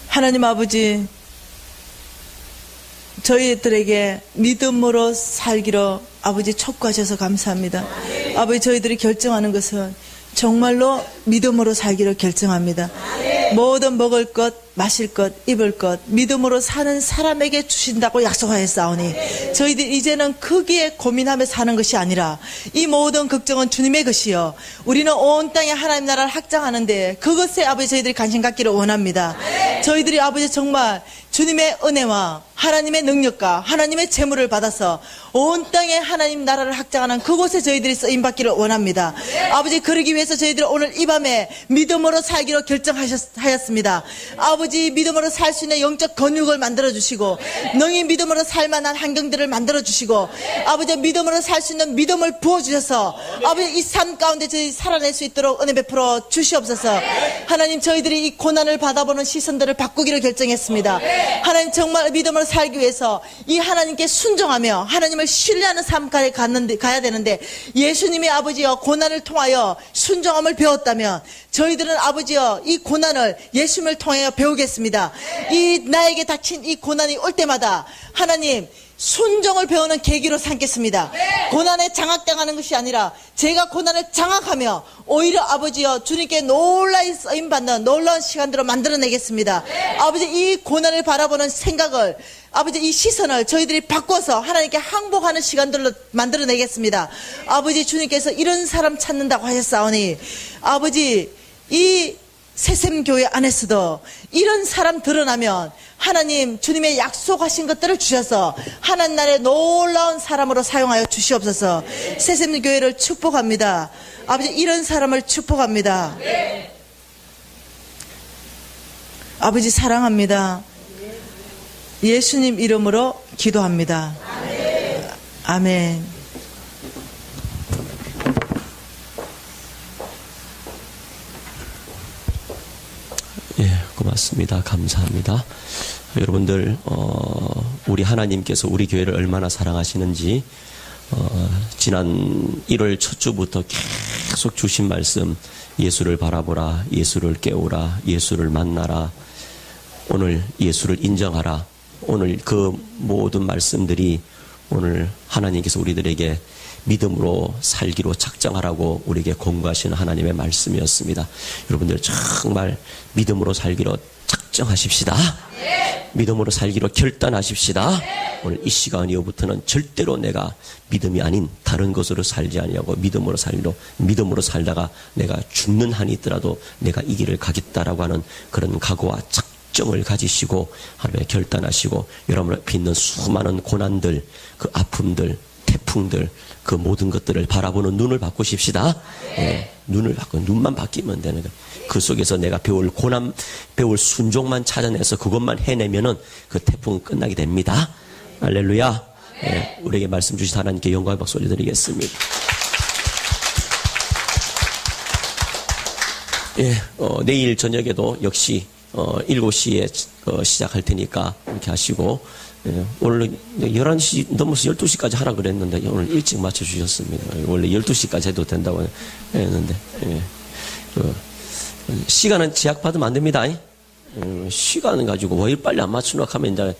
하나님 아버지, 저희들에게 믿음으로 살기로 아버지 촉구하셔서 감사합니다. 아버지, 저희들이 결정하는 것은 정말로 믿음으로 살기로 결정합니다. 모든 먹을 것, 마실 것, 입을 것 믿음으로 사는 사람에게 주신다고 약속하였사오니 저희들 이제는 크기에 고민하며 사는 것이 아니라 이 모든 걱정은 주님의 것이요 우리는 온 땅에 하나님 나라를 확장하는데 그것에 아버지 저희들이 관심 갖기를 원합니다. 저희들이 아버지 정말 주님의 은혜와 하나님의 능력과 하나님의 재물을 받아서 온 땅에 하나님 나라를 확장하는 그곳에 저희들이 쓰임받기를 원합니다. 아버지, 그러기 위해서 저희들은 오늘 이 밤에 믿음으로 살기로 결정하였습니다. 아버지, 아버지 믿음으로 살 수 있는 영적 근육을 만들어 주시고 능히 믿음으로 살 만한 환경들을 만들어 주시고 아버지 믿음으로 살 수 있는 믿음을 부어 주셔서 아버지 이 삶 가운데 저희 살아낼 수 있도록 은혜 베풀어 주시옵소서. 하나님 저희들이 이 고난을 받아보는 시선들을 바꾸기로 결정했습니다. 하나님 정말 믿음으로 살기 위해서 이 하나님께 순종하며 하나님을 신뢰하는 삶까지 가야 되는데 예수님이 아버지여 고난을 통하여 순종함을 배웠다면 저희들은 아버지여 이 고난을 예수님을 통하여 배우겠습니다. 이 나에게 닥친 이 고난이 올 때마다 하나님 순종을 배우는 계기로 삼겠습니다. 고난에 장악당하는 것이 아니라 제가 고난을 장악하며 오히려 아버지여 주님께 놀라이 쓰임받는 놀라운 시간들을 만들어내겠습니다. 아버지 이 고난을 바라보는 생각을 아버지 이 시선을 저희들이 바꿔서 하나님께 항복하는 시간들로 만들어내겠습니다. 아버지 주님께서 이런 사람 찾는다고 하셨사오니 아버지 이 새샘교회 안에서도 이런 사람 드러나면 하나님 주님의 약속하신 것들을 주셔서 하나님나라의 놀라운 사람으로 사용하여 주시옵소서. 새샘교회를 축복합니다. 아버지 이런 사람을 축복합니다. 아버지 사랑합니다. 예수님 이름으로 기도합니다. 아멘. 예, 고맙습니다. 감사합니다. 여러분들 우리 하나님께서 우리 교회를 얼마나 사랑하시는지 지난 1월 첫 주부터 계속 주신 말씀, 예수를 바라보라, 예수를 깨우라, 예수를 만나라, 오늘 예수를 인정하라. 오늘 그 모든 말씀들이 오늘 하나님께서 우리들에게 믿음으로 살기로 작정하라고 우리에게 공부하시는 하나님의 말씀이었습니다. 여러분들 정말 믿음으로 살기로 작정하십시다. 믿음으로 살기로 결단하십시다. 오늘 이 시간 이후부터는 절대로 내가 믿음이 아닌 다른 것으로 살지 아니하고 믿음으로 살다가 내가 죽는 한이 있더라도 내가 이 길을 가겠다라고 하는 그런 각오와 작정을 가지시고 하루에 결단하시고 여러분 앞에 있는 수많은 고난들, 그 아픔들, 태풍들, 그 모든 것들을 바라보는 눈을 바꾸십시다. 예, 눈을 바꿔 눈만 바뀌면 되는 거예요. 그 속에서 내가 배울 고난, 배울 순종만 찾아내서 그것만 해내면은 그 태풍은 끝나게 됩니다. 할렐루야. 예, 우리에게 말씀 주신 하나님께 영광의 박수 올려드리겠습니다. 예, 내일 저녁에도 역시 7시에 시작할 테니까 이렇게 하시고, 예, 원래 11시 넘어서 12시까지 하라 그랬는데 오늘 일찍 맞춰주셨습니다. 원래 12시까지 해도 된다고 했는데, 예, 시간은 제약받으면 안 됩니다. 시간을 가지고 왜 빨리 안 맞추나 하면 이제